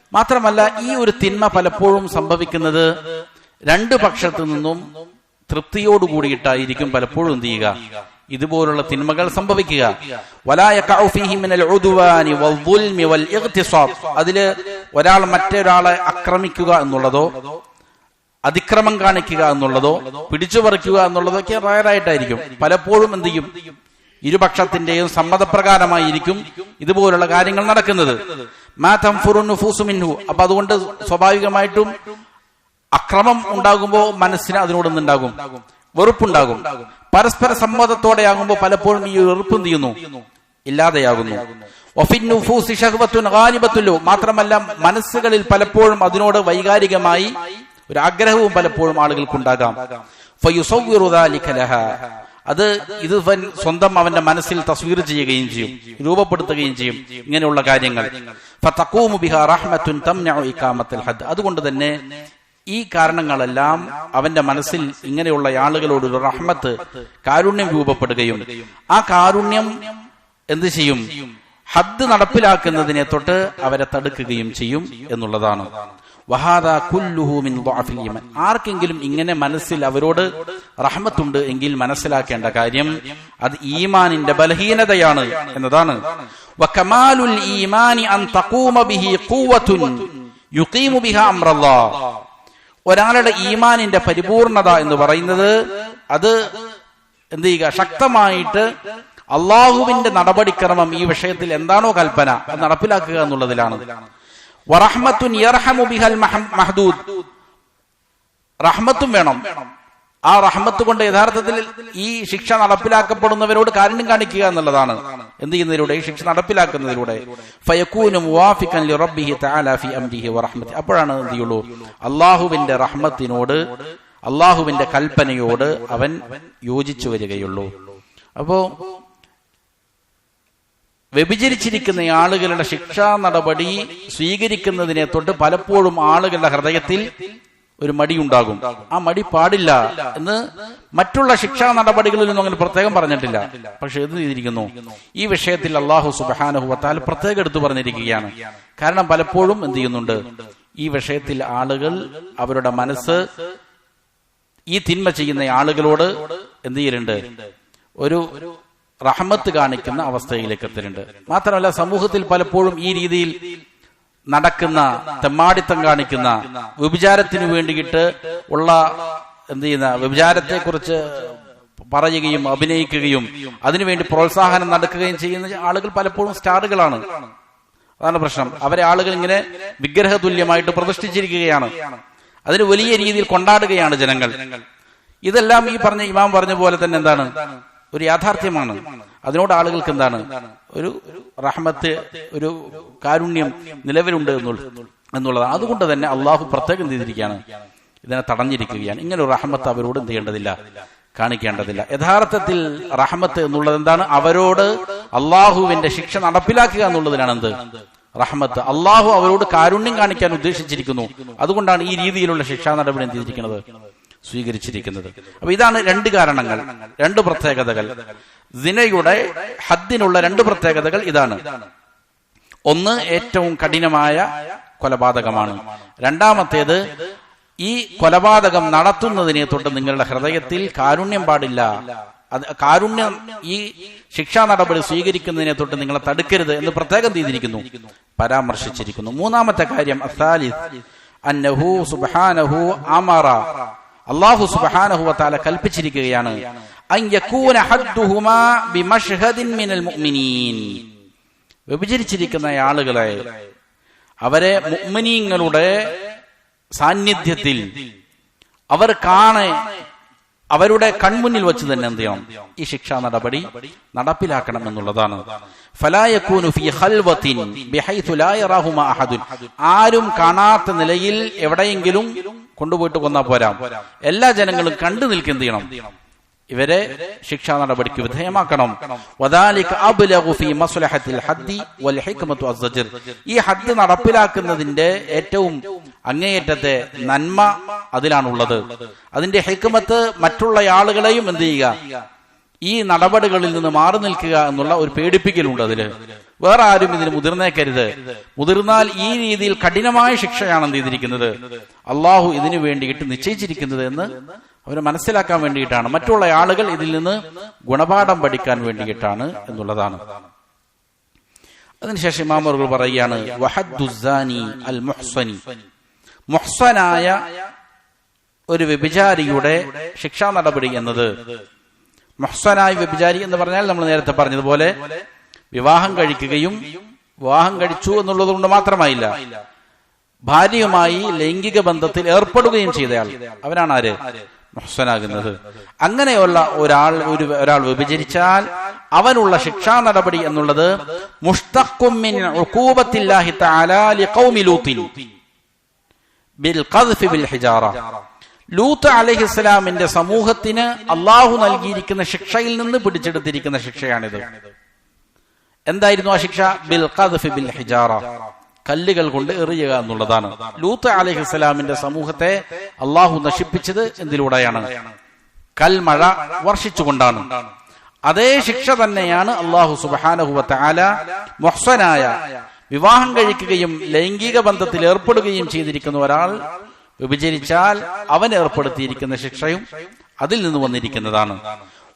മാത്രമല്ല ഈ ഒരു തിന്മ പലപ്പോഴും സംഭവിക്കുന്നത് രണ്ടു പക്ഷത്തു നിന്നും തൃപ്തിയോടുകൂടിയിട്ടായിരിക്കും പലപ്പോഴും എന്ത് ചെയ്യുക, ഇതുപോലുള്ള തിന്മകൾ സംഭവിക്കുക. അതില് ഒരാൾ മറ്റൊരാളെ ആക്രമിക്കുക എന്നുള്ളതോ അതിക്രമം കാണിക്കുക എന്നുള്ളതോ പിടിച്ചുപറിക്കുക എന്നുള്ളതോ ഒക്കെ റയറായിട്ടായിരിക്കും. പലപ്പോഴും എന്ത് ചെയ്യും, ഇരുപക്ഷത്തിന്റെയും സമ്മതപ്രകാരമായിരിക്കും ഇതുപോലുള്ള കാര്യങ്ങൾ നടക്കുന്നത്. അപ്പൊ അതുകൊണ്ട് സ്വാഭാവികമായിട്ടും അക്രമം ഉണ്ടാകുമ്പോൾ മനസ്സിന് അതിനോടൊന്നുണ്ടാകും, വെറുപ്പുണ്ടാകും. പരസ്പര സമ്മതത്തോടെയാകുമ്പോൾ പലപ്പോഴും ഈ വെറുപ്പ് എന്ത് ചെയ്യുന്നു, ഇല്ലാതെയാകുന്നു. മാത്രമല്ല മനസ്സുകളിൽ പലപ്പോഴും അതിനോട് വൈകാരികമായി ഒരു ആഗ്രഹവും പലപ്പോഴും ആളുകൾക്കുണ്ടാകാം. അത് ഇത് സ്വന്തം അവന്റെ മനസ്സിൽ തസ്വീർ ചെയ്യുകയും ചെയ്യും, രൂപപ്പെടുത്തുകയും ചെയ്യും ഇങ്ങനെയുള്ള കാര്യങ്ങൾ. അതുകൊണ്ട് തന്നെ ഈ കാരണങ്ങളെല്ലാം അവന്റെ മനസ്സിൽ ഇങ്ങനെയുള്ള ആളുകളോട് ഒരു റഹ്മത്ത്, കാരുണ്യം രൂപപ്പെടുകയും ആ കാരുണ്യം എന്ത് ചെയ്യും, ഹദ് നടപ്പിലാക്കുന്നതിനെ തൊട്ട് അവരെ തടുക്കുകയും ചെയ്യും എന്നുള്ളതാണ്. വഹാദാ കുല്ലുഹു മിൻ ദഅഫിൽ ഈമാൻ. ആർക്കെങ്കിലും ഇങ്ങനെ മനസ്സിൽ അവരോട് റഹ്മത്തുണ്ട് എങ്കിൽ മനസ്സിലാക്കേണ്ട കാര്യം അത് ഈമാനിന്റെ ബലഹീനതയാണ് എന്നതാണ്. വകമാലുൽ ഈമാനി അൻ തഖൂമ ബിഹി ഖുവ്വത്തുൻ യുഖീമു ബിഹാ അംറല്ലാഹ്. ഒരാളുടെ ഈമാനിന്റെ പരിപൂർണത എന്ന് പറയുന്നത് അത് എന്ത് ചെയ്യുക, ശക്തമായിട്ട് അള്ളാഹുവിന്റെ നടപടിക്രമം ഈ വിഷയത്തിൽ എന്താണോ കൽപ്പന അത് നടപ്പിലാക്കുക എന്നുള്ളതിലാണ്. വറഹ്മത്തുൻ യർഹമു ബിഹൽ മഹ്ദൂദ്. റഹ്മത്തും വേണം. ആ റഹ്മത്ത് കൊണ്ട് യഥാർത്ഥത്തിൽ ഈ ശിക്ഷ നടപ്പിലാക്കപ്പെടുന്നവരോട് കാരുണ്യം കാണിക്കുക എന്നുള്ളതാണ്. എന്ത് ചെയ്യുന്നതിലൂടെ, ഈ ശിക്ഷ നടപ്പിലാക്കുന്നതിലൂടെ. ഫയകൂനു മുവാഫിഖൻ ലിറബ്ബിഹി തആല ഫി അംരിഹി വറഹ്മതി. അപ്പോഴാണ് എന്ത് ചെയ്യുള്ളൂ, അള്ളാഹുവിന്റെ റഹ്മത്തിനോട്, അള്ളാഹുവിന്റെ കൽപ്പനയോട് അവൻ യോജിച്ചു വരികയുള്ളൂ. അപ്പോ വ്യഭിചരിച്ചിരിക്കുന്ന ആളുകളുടെ ശിക്ഷാ നടപടി സ്വീകരിക്കുന്നതിനെ തൊട്ട് പലപ്പോഴും ആളുകളുടെ ഹൃദയത്തിൽ ഒരു മടിയുണ്ടാകും. ആ മടി പാടില്ല എന്ന് മറ്റുള്ള ശിക്ഷാ നടപടികളിലൊന്നും അങ്ങനെ പ്രത്യേകം പറഞ്ഞിട്ടില്ല. പക്ഷെ എന്ത് ചെയ്തിരിക്കുന്നു, ഈ വിഷയത്തിൽ അല്ലാഹു സുബ്ഹാനഹു വ തആല പ്രത്യേകം എടുത്തു പറഞ്ഞിരിക്കുകയാണ്. കാരണം പലപ്പോഴും എന്ത് ചെയ്യുന്നുണ്ട്, ഈ വിഷയത്തിൽ ആളുകൾ അവരുടെ മനസ്സ് ഈ തിന്മ ചെയ്യുന്ന ആളുകളോട് എന്ത് ചെയ്യലുണ്ട്, ഒരു റഹ്മത്ത് കാണിക്കുന്ന അവസ്ഥയിലേക്ക് എത്തലുണ്ട്. മാത്രമല്ല സമൂഹത്തിൽ പലപ്പോഴും ഈ രീതിയിൽ നടക്കുന്ന, തെമ്മാടിത്തം കാണിക്കുന്ന, വ്യഭിചാരത്തിന് വേണ്ടിയിട്ട് ഉള്ള എന്ത് ചെയ്യുന്ന, വ്യഭിചാരത്തെ കുറിച്ച് പറയുകയും അഭിനയിക്കുകയും അതിനുവേണ്ടി പ്രോത്സാഹനം നടക്കുകയും ചെയ്യുന്ന ആളുകൾ പലപ്പോഴും സ്റ്റാറുകളാണ്. അതാണ് പ്രശ്നം. അവരെ ആളുകൾ ഇങ്ങനെ വിഗ്രഹതുല്യമായിട്ട് പ്രതിഷ്ഠിച്ചിരിക്കുകയാണ്. അതിന് വലിയ രീതിയിൽ കൊണ്ടാടുകയാണ് ജനങ്ങൾ. ഇതെല്ലാം ഈ പറഞ്ഞ ഇമാം പറഞ്ഞ പോലെ തന്നെ എന്താണ്, ഒരു യാഥാർത്ഥ്യമാണ്. അതിനോട് ആളുകൾക്ക് എന്താണ്, ഒരു റഹ്മത്ത്, ഒരു കാരുണ്യം നിലവിലുണ്ട് എന്നുള്ളതാണ്. അതുകൊണ്ട് തന്നെ അള്ളാഹു പ്രത്യേകം ചെയ്തിരിക്കുകയാണ്, ഇതിനെ തടഞ്ഞിരിക്കുകയാണ്. ഇങ്ങനെ ഒരു റഹ്മത്ത് അവരോട് എന്ത് ചെയ്യേണ്ടതില്ല, കാണിക്കേണ്ടതില്ല. യഥാർത്ഥത്തിൽ റഹ്മത്ത് എന്നുള്ളത് എന്താണ്, അവരോട് അള്ളാഹുവിന്റെ ശിക്ഷ നടപ്പിലാക്കുക എന്നുള്ളതിനാണ് എന്ത് റഹ്മത്ത്. അള്ളാഹു അവരോട് കാരുണ്യം കാണിക്കാൻ ഉദ്ദേശിച്ചിരിക്കുന്നു. അതുകൊണ്ടാണ് ഈ രീതിയിലുള്ള ശിക്ഷാ നടപടി എന്ത് ചെയ്തിരിക്കുന്നത്, സ്വീകരിച്ചിരിക്കുന്നത്. അപ്പൊ ഇതാണ് രണ്ട് കാരണങ്ങൾ, രണ്ട് പ്രത്യേകതകൾ. സിനയുടെ ഹദ്ദിനുള്ള രണ്ട് പ്രത്യേകതകൾ ഇതാണ്. ഒന്ന്, ഏറ്റവും കഠിനമായ കൊലപാതകമാണ്. രണ്ടാമത്തേത്, ഈ കൊലപാതകം നടത്തുന്നതിനെ തൊട്ട് നിങ്ങളുടെ ഹൃദയത്തിൽ കാരുണ്യം പാടില്ല. അത് കാരുണ്യം, ഈ ശിക്ഷാ നടപടി സ്വീകരിക്കുന്നതിനെ തൊട്ട് നിങ്ങളെ തടുക്കരുത് എന്ന് പ്രത്യേകം ചെയ്തിരിക്കുന്നു, പരാമർശിച്ചിരിക്കുന്നു. മൂന്നാമത്തെ കാര്യം, അസ്സാലിസ് അന്നഹു സുബ്ഹാനഹു അമറ, അല്ലാഹു സുബ്ഹാനഹു വ തആല കൽപ്പിച്ചിരിക്കുകയാണ്, അൻ യകൂന ഹദ്ദുഹുമാ ബിമശ്ഹദിൻ മിനൽ മുഅ്മിനീൻ. വ്യഭിചരിച്ചിരിക്കുന്ന ആളുകളെ അവരെ മുഅ്മിനീങ്ങളുടെ സാന്നിധ്യത്തിൽ അവർ കാണെ അവരുടെ കൺമുന്നിൽ വെച്ച് തന്നെ എന്ത് ചെയ്യണം? ഈ ശിക്ഷാ നടപടി നടപ്പിലാക്കണം എന്നുള്ളതാണ്. ഫലാ യകൂനു ഫീ ഖൽവത്തിൻ ബിഹൈതു ലാ യറാഹുമാ അഹദുൻ. ആരും കാണാത്ത നിലയിൽ എവിടെയെങ്കിലും കൊണ്ടുപോയിട്ട് കൊന്നാൽ പോരാ, എല്ലാ ജനങ്ങളും കണ്ടു നിൽക്കുന്ന എന്ത് ചെയ്യണം? ഇവരെ ശിക്ഷാ നടപടിക്ക് വിധേയമാക്കണം. വദാലിക അബ്ലഗു ഫീ മസ്ലഹത്തിൽ ഹദ്ദി വൽ ഹിക്മതു അസ്സജ്ർ. ഈ ഹദ്ദ് നടപ്പിലാക്കുന്നതിന്റെ ഏറ്റവും അങ്ങേയറ്റത്തെ നന്മ അതിലാണുള്ളത്. അതിന്റെ ഹിക്മത്ത് മറ്റുള്ള ആളുകളെയും എന്ത് ചെയ്യുക? ഈ നടപടികളിൽ നിന്ന് മാറി നിൽക്കുക എന്നുള്ള ഒരു പേടിപ്പിക്കലുണ്ട് അതില്. വേറെ ആരും ഇതിന് മുതിർന്നേക്കരുത്. മുതിർന്നാൽ ഈ രീതിയിൽ കഠിനമായ ശിക്ഷയാണ് എന്ത് ചെയ്തിരിക്കുന്നത്? അള്ളാഹു ഇതിനു വേണ്ടിയിട്ട് നിശ്ചയിച്ചിരിക്കുന്നത് എന്ന് അവരെ മനസ്സിലാക്കാൻ വേണ്ടിയിട്ടാണ്. മറ്റുള്ള ആളുകൾ ഇതിൽ നിന്ന് ഗുണപാഠം പഠിക്കാൻ വേണ്ടിയിട്ടാണ് എന്നുള്ളതാണ്. അതിനുശേഷം ഇമാം അവர்கள் പറയുകയാണ്, വഹദ്ദുസ്സാനി അൽ മുഹ്സനി. മുഹ്സനായ ഒരു വ്യഭിചാരിയുടെ ശിക്ഷാ നടപടി എന്നത്, മുഹ്സനായ വ്യഭിചാരി എന്ന് പറഞ്ഞാൽ നമ്മൾ നേരത്തെ പറഞ്ഞതുപോലെ വിവാഹം കഴിക്കുകയും വിവാഹം കഴിച്ചു എന്നുള്ളത് കൊണ്ട് മാത്രമായില്ല, ഭാര്യയുമായി ലൈംഗിക ബന്ധത്തിൽ ഏർപ്പെടുകയും ചെയ്തയാൾ, അവനാണ് ആര്? മുഹ്സനാകുന്നത്. അങ്ങനെയുള്ള ഒരാൾ വ്യഭിചരിച്ചാൽ അവനുള്ള ശിക്ഷാ നടപടി എന്നുള്ളത് മുഷ്തഖും മിൻ ഉഖൂബത്തില്ലാഹി തആല ലിഖൗമി ലൂത്തിൻ ബിൽ ഖദ്ഫി ബിൽ ഹിജാറ. ലൂത്ത് അലൈഹിസ്സലാമിന്റെ സമൂഹത്തിന് അള്ളാഹു നൽകിയിരിക്കുന്ന ശിക്ഷയിൽ നിന്ന് പിടിച്ചെടുത്തിരിക്കുന്ന ശിക്ഷയാണിത്. എന്തായിരുന്നു ആ ശിക്ഷ? ബിൽ ഖദ്ഫി ബിൽ ഹിജാറ, കല്ലുകൾ കൊണ്ട് എറിയുക എന്നുള്ളതാണ്. ലൂത്ത് അലൈഹിസ്സലാമിന്റെ സമൂഹത്തെ അള്ളാഹു നശിപ്പിച്ചത് എന്തിലൂടെയാണ്? കൽമഴ വർഷിച്ചുകൊണ്ടാണ്. അതേ ശിക്ഷ തന്നെയാണ് അള്ളാഹു സുബ്ഹാനഹു വ തആല മുഹ്സനായ, വിവാഹം കഴിക്കുകയും ലൈംഗിക ബന്ധത്തിൽ ഏർപ്പെടുകയും ചെയ്തിരിക്കുന്ന ഒരാൾ വ്യഭിചരിച്ചാൽ അവൻ ഏർപ്പെടുത്തിയിരിക്കുന്ന ശിക്ഷയും അതിൽ നിന്ന് വന്നിരിക്കുന്നതാണ്.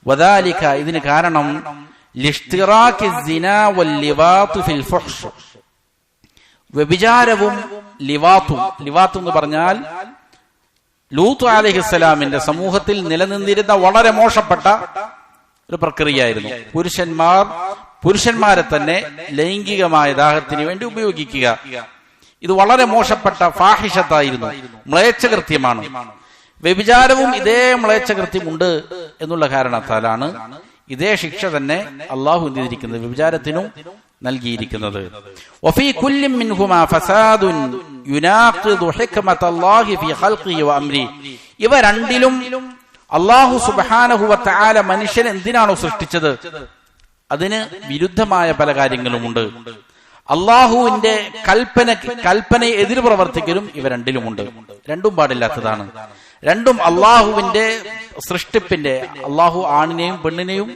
വദാലിക, ഇതിന് കാരണം ലിഷ്തിറാഖി സിനാ വൽ ലിവാത്ത് ഫിൽ ഫുഹ്ഷ്. വ്യഭിചാരവും ലിവാത്തും, ലിവാത്ത് എന്ന് പറഞ്ഞാൽ ലൂത്ത് അലൈഹിസ്സലാമിന്റെ സമൂഹത്തിൽ നിലനിന്നിരുന്ന വളരെ മോശപ്പെട്ട ഒരു പ്രക്രിയയായിരുന്നു. പുരുഷന്മാരെ തന്നെ ലൈംഗികമായ ദാഹത്തിന് വേണ്ടി ഉപയോഗിക്കുക. ഇത് വളരെ മോശപ്പെട്ട ഫാഹിഷത്തായിരുന്നു, മ്ലേച്ഛകൃത്യമാണ്. വ്യഭിചാരവും ഇതേ മ്ലേച്ഛകൃത്യമുണ്ട് എന്നുള്ള കാരണത്താലാണ് ഇതേ ശിക്ഷ തന്നെ അള്ളാഹു എന്തിരിക്കുന്നത് വ്യഭിചാരത്തിനും നൽകിയിരിക്കുന്നത്. വഫീ കുല്ലിൻ മിൻഹുമാ ഫസാദുൻ യുനാഖിദു ഹിക്മത്തല്ലാഹി ഫീ ഖൽഖിഹി വ അംരി. ഇവ രണ്ടിലും അല്ലാഹു സുബ്ഹാനഹു വ തആല മനുഷ്യനെ എന്തിനാണോ സൃഷ്ടിച്ചത് അതിന് വിരുദ്ധമായ പല കാര്യങ്ങളുമുണ്ട്. അള്ളാഹുവിന്റെ കൽപ്പനയെ എതിര് പ്രവർത്തിക്കലും ഇവ രണ്ടിലുമുണ്ട്. രണ്ടും പാടില്ലാത്തതാണ്. രണ്ടും അള്ളാഹുവിന്റെ സൃഷ്ടിപ്പിന്റെ, അള്ളാഹു ആണിനെയും പെണ്ണിനെയും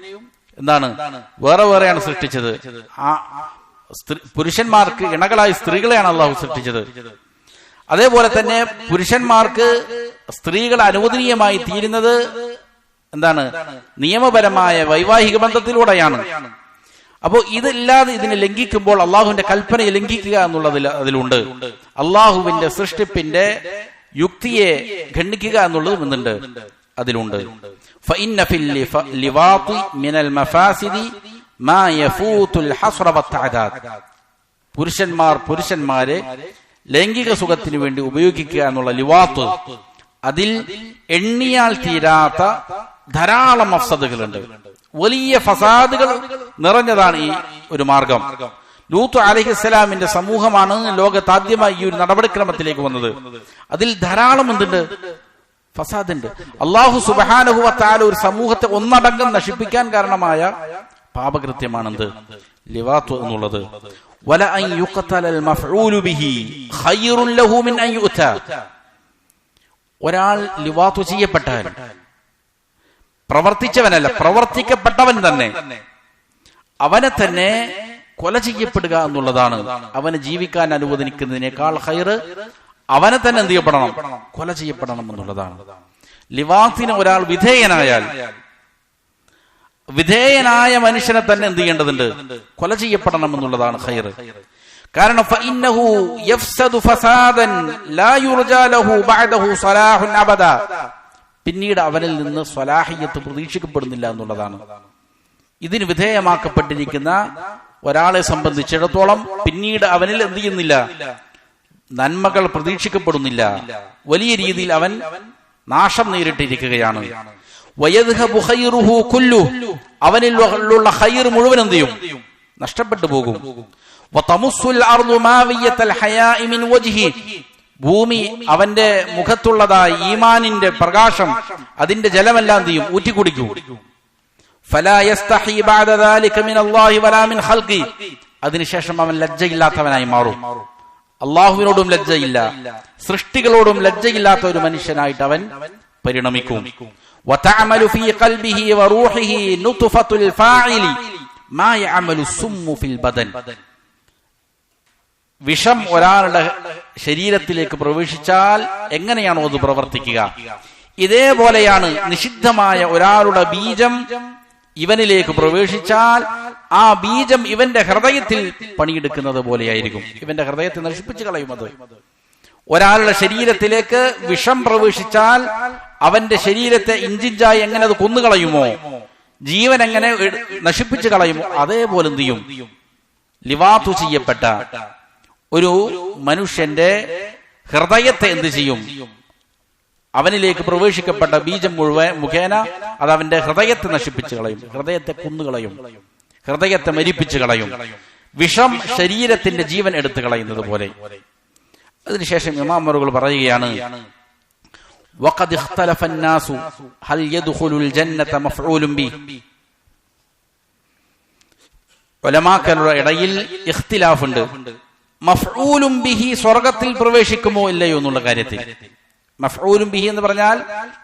എന്താണ് വേറെ വേറെയാണ് സൃഷ്ടിച്ചത്. പുരുഷന്മാർക്ക് ഇണകളായി സ്ത്രീകളെയാണ് അള്ളാഹു സൃഷ്ടിച്ചത്. അതേപോലെ തന്നെ പുരുഷന്മാർക്ക് സ്ത്രീകൾ അനുവദനീയമായി തീരുന്നത് എന്താണ്? നിയമപരമായ വൈവാഹിക ബന്ധത്തിലൂടെയാണ്. അപ്പോ ഇതില്ലാതെ ഇതിനെ ലംഘിക്കുമ്പോൾ അള്ളാഹുവിന്റെ കൽപ്പനയെ ലംഘിക്കുക എന്നുള്ളതിൽ അതിലുണ്ട്. അള്ളാഹുവിന്റെ സൃഷ്ടിപ്പിന്റെ യുക്തിയെ ഖണ്ഡിക്കുക എന്നുള്ളതും എന്തുണ്ട്? അതിലുണ്ട്. فإن في اللواط من المفاسد ما يفوت الحصر والتعداد. പുരുഷന്മാരെ ലൈംഗിക സുഖത്തിന് വേണ്ടി ഉപയോഗിക്കുക എന്നുള്ള ലിവാത്ത്, അതിൽ എണ്ണിയാൽ തീരാത്ത ധാരാളം മഫ്സദുകളുണ്ട്. വലിയ ഫസാദുകൾ നിറഞ്ഞതാണ് ഈ ഒരു മാർഗം. ലൂത്ത് അലൈഹിസ്സലാമിന്റെ സമൂഹമാണ് ലോകത്ത് ആദ്യമായി ഈ ഒരു നടപടിക്രമത്തിലേക്ക് വന്നത്. അതിൽ ധാരാളം എന്തുണ്ട്? ഫസാദുണ്ട്. അല്ലാഹു സുബ്ഹാനഹു വ തആല ഒരു സമൂഹത്തെ ഒന്നടങ്കം നശിപ്പിക്കാൻ കാരണമായ പാപകൃത്യമാണെന്ത്? ലിവാത്ത് എന്നുള്ളത്. വല അൻ യുഖ്തലൽ മഫ്ഊലു ബിഹി ഖൈറുൻ ലഹു മിൻ അൻ യുഅത. ഒരാൾ ലിവാത്ത് ചെയ്യപ്പെട്ടാൽ, പ്രവർത്തിച്ചവനല്ല പ്രവർത്തിക്കപ്പെട്ടവൻ തന്നെ, അവനെ തന്നെ കൊല ചെയ്യപ്പെടുക എന്നുള്ളതാണ് അവന് ജീവിക്കാൻ അനുവദിക്കുന്നതിനേക്കാൾ ഖൈറ് അവനെ തന്നെ എന്ത് ചെയ്യപ്പെടണം? കൊല ചെയ്യപ്പെടണം എന്നുള്ളതാണ്. ലിവാത്തിന് ഒരാൾ വിധേയനായ മനുഷ്യനെ തന്നെ എന്ത് ചെയ്യേണ്ടതുണ്ട്? കൊല ചെയ്യപ്പെടണം എന്നുള്ളതാണ് ഖൈറ്. കാരണം ഫഇന്നഹു യഫ്സദു ഫസാദൻ ലാ യുർജാ ലഹു ബഅദഹു സലാഹുൻ അബദ. പിന്നീട് അവനിൽ നിന്ന് സ്വലാഹിയത്ത് പ്രതീക്ഷിക്കപ്പെടുന്നില്ല എന്നുള്ളതാണ്. ഇതിന് വിധേയമാക്കപ്പെട്ടിരിക്കുന്ന ഒരാളെ സംബന്ധിച്ചിടത്തോളം പിന്നീട് അവനിൽ എന്ത് ചെയ്യുന്നില്ല? നന്മകൾ പ്രതീക്ഷിക്കപ്പെടുന്നില്ല, വലിയ രീതിയിൽ അവൻ നാശം നേരിട്ടിരിക്കുകയാണ്. വയദ്ഹബു ഖൈറുഹു കുല്ലു, അവനിലുള്ള ഖൈർ മുഴുവൻ എന്ത് ചെയ്യും? നഷ്ടപ്പെട്ടു പോകും. വതമുസ്സുൽ അർദു മാവിയത്തൽ ഹയാഇ മിൻ വജ്ഹി, ഭൂമി അവന്റെ മുഖത്തുള്ളതായി ഈമാനിന്റെ പ്രകാശം, അതിന്റെ ജലമെല്ലാം എന്ത് ചെയ്യും? ഊറ്റിക്കുടിക്കും. ഫലാ യസ്തഹി ബഅദ ദാലിക മിൻ അല്ലാഹി വലാ മിൻ ഖൽഖി, അതിനുശേഷം അവൻ ലജ്ജയില്ലാത്തവനായി മാറും. അള്ളാഹുവിനോടും ലജ്ജയില്ല, സൃഷ്ടികളോടും ലജ്ജയില്ലാത്ത ഒരു മനുഷ്യനായിട്ട് അവൻ പരിണമിക്കും. വതഅമലു ഫീ ഖൽബിഹി വറൂഹിഹി നുത്ഫത്തുൽ ഫാഇലി മാ യഅമലു സുമ്മു ഫിൽ ബദൻ, വിഷം ഒരാളുടെ ശരീരത്തിലേക്ക് പ്രവേശിച്ചാൽ എങ്ങനെയാണോ അത് പ്രവർത്തിക്കുക, ഇതേപോലെയാണ് നിഷിദ്ധമായ ഒരാളുടെ ബീജം ഇവനിലേക്ക് പ്രവേശിച്ചാൽ ആ ബീജം ഇവന്റെ ഹൃദയത്തിൽ പണിയെടുക്കുന്നത് പോലെയായിരിക്കും. ഇവന്റെ ഹൃദയത്തെ നശിപ്പിച്ചു കളയുന്നത്. ഒരാളുടെ ശരീരത്തിലേക്ക് വിഷം പ്രവേശിച്ചാൽ അവന്റെ ശരീരത്തെ ഇഞ്ചിഞ്ചായി എങ്ങനെ അത് കൊന്നുകളയുമോ, ജീവൻ എങ്ങനെ നശിപ്പിച്ചു കളയുമോ, അതേപോലെ എന്ത് ചെയ്യും? ലിവാത്തു ചെയ്യപ്പെട്ട ഒരു മനുഷ്യന്റെ ഹൃദയത്തെ എന്ത് ചെയ്യും? അവനിലേക്ക് പ്രവേശിക്കപ്പെട്ട ബീജം മുഖേന അത് അവന്റെ ഹൃദയത്തെ നശിപ്പിച്ചു കളയും, ഹൃദയത്തെ കുന്നുകളയും, ഹൃദയത്തെ മരിപ്പിച്ചു കളയും. വിഷം ശരീരത്തിന്റെ ജീവൻ എടുത്തു കളയുന്നത് പോലെ. അതിനുശേഷം ഇമാമുകൾ പറയുകയാണ്, വഖദ് ഇഖ്തലഫ അന്നാസു ഹൽ യദ്ഖുലുൽ ജന്നത മഫ്ഊലുൻ ബി, ഉലമാക്കളുടെ ഇടയിൽ ഇഖ്തിലാഫ് ഉണ്ട്. മഫ്ഊലുൻ ബിഹി സ്വർഗ്ഗത്തിൽ പ്രവേശിക്കുമോ ഇല്ലയോ എന്നുള്ള കാര്യത്തിൽ. മഫ്ഊലുൻ ബിഹി എന്ന് പറഞ്ഞാൽ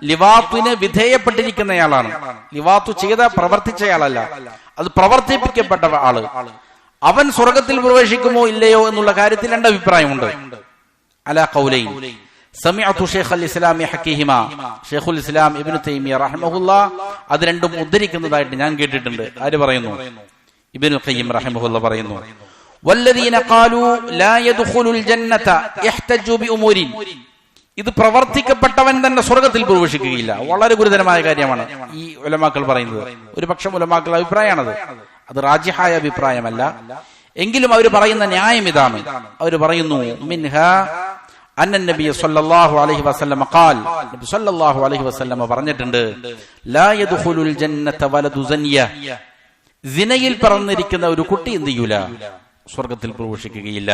ലിവാത്തിന് വിധേയപ്പെട്ടിരിക്കുന്നയാളാണ്. ലിവാത്തു ചെയ്ത പ്രവർത്തിച്ചയാളല്ല, അത് പ്രവർത്തിപ്പിക്കപ്പെട്ട ആള്. അവൻ സ്വർഗത്തിൽ പ്രവേശിക്കുമോ ഇല്ലയോ എന്നുള്ള കാര്യത്തിൽ രണ്ട് അഭിപ്രായമുണ്ട്. അലാ ഖൗലൈൻ സമിഅതു ശൈഖുൽ ഇസ്ലാം ഹക്കീഹിമ, ശൈഖുൽ ഇസ്ലാം ഇബ്നു തൈമിയ റഹിമഹുല്ലാ അത് രണ്ടും ഉദ്ധരിക്കുന്നതായിട്ട് ഞാൻ കേട്ടിട്ടുണ്ട്. ആര് പറയുന്നു? ഇബ്നുൽ ഖയ്യിം റഹിമഹുല്ലാ പറയുന്നു, വല്ലദീന ഖാലൂ ലാ യദ്ഖുലുൽ ജന്നത ഇഹ്തജു ബിഉമൂരിൻ, ഇത് പ്രവർത്തിക്കപ്പെട്ടവൻ തന്നെ സ്വർഗത്തിൽ പ്രവേശിക്കുകയില്ല. വളരെ ഗുരുതരമായ കാര്യമാണ് ഈ ഉലമാക്കൾ പറയുന്നത്. ഒരു പക്ഷം ഉലമാക്കളുടെ അഭിപ്രായമാണത്, അത് റാജിഹായ അഭിപ്രായമല്ല. എങ്കിലും അവർ പറയുന്ന ന്യായം ഇതാണ്. അവർ പറയുന്നു, മിൻഹാ അന്ന നബി സല്ലല്ലാഹു അലൈഹി വസല്ലം ഖാൽ, നബി സല്ലല്ലാഹു അലൈഹി വസല്ലം പറഞ്ഞിട്ടുണ്ട്, ലാ യദ്ഖുലുൽ ജന്നത വലദു സനിയ, സിനയിൽ പറന്നിരിക്കുന്ന ഒരു കുട്ടി എന്ത് ചെയ്യൂല? സ്വർഗത്തിൽ പ്രവേശിക്കുകയില്ല.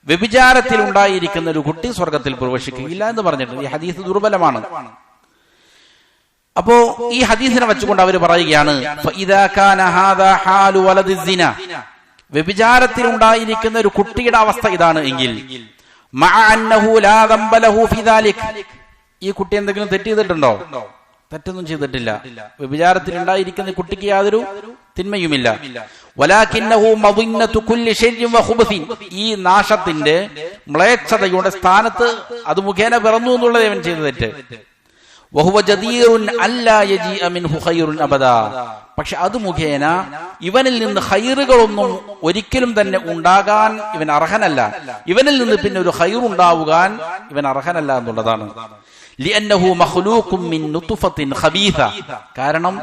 വ്യഭിചാരത്തിൽ ഉണ്ടായിരിക്കുന്ന ഒരു കുട്ടി സ്വർഗത്തിൽ പ്രവേശിക്കുകയില്ല എന്ന് പറഞ്ഞിട്ടുണ്ട്. ഈ ഹദീസ് ദുർബലമാണ്. അപ്പോ ഈ ഹദീസിനെ വെച്ചുകൊണ്ട് അവർ പറയുകയാണ്, ഫഇദാ കാന ഹാദാ ഹാലു വലദി സിന, വ്യഭിചാരത്തിൽ ഉണ്ടായിരിക്കുന്ന ഒരു കുട്ടിയുടെ അവസ്ഥ ഇതാണ് എങ്കിൽ, മഅ അന്നഹു ലാ ദംബ ലഹു ഫി ദാലിക്, ഈ കുട്ടി എന്തെങ്കിലും തെറ്റ് ചെയ്തിട്ടുണ്ടോ? തെറ്റൊന്നും ചെയ്തിട്ടില്ല. വ്യഭിചാരത്തിൽ ഉണ്ടായിരിക്കുന്ന കുട്ടിക്ക് യാതൊരു തിന്മയുമില്ല. വലാകിന്നഹു മദിന്നതു കുല്ലി ശർരിൻ വഖുബസിൻ, ഈ നാശത്തിന്റെ മ്ലേച്ഛതയുടെ സ്ഥാനത്ത് അത് മുഖേന പിറന്നു എന്നുള്ളത് അവൻ ചെയ്ത തെറ്റ്. വഹുവ ജദീറുൻ അല്ലാ യജീഅ മിൻഹു ഖൈറുൻ അബദാ, പക്ഷെ അത് മുഖേന ഇവനിൽ നിന്ന് ഖൈറുകളൊന്നും ഒരിക്കലും തന്നെ ഉണ്ടാകാൻ ഇവൻ അർഹനല്ല. ഇവനിൽ നിന്ന് പിന്നെ ഒരു ഖൈർ ഉണ്ടാവുകാൻ ഇവൻ അർഹനല്ല എന്നുള്ളതാണ്. ലിഅന്നഹു മഖ്ലൂഖും മിൻ നുത്ഫത്തിൻ ഖബീസ, കാരണം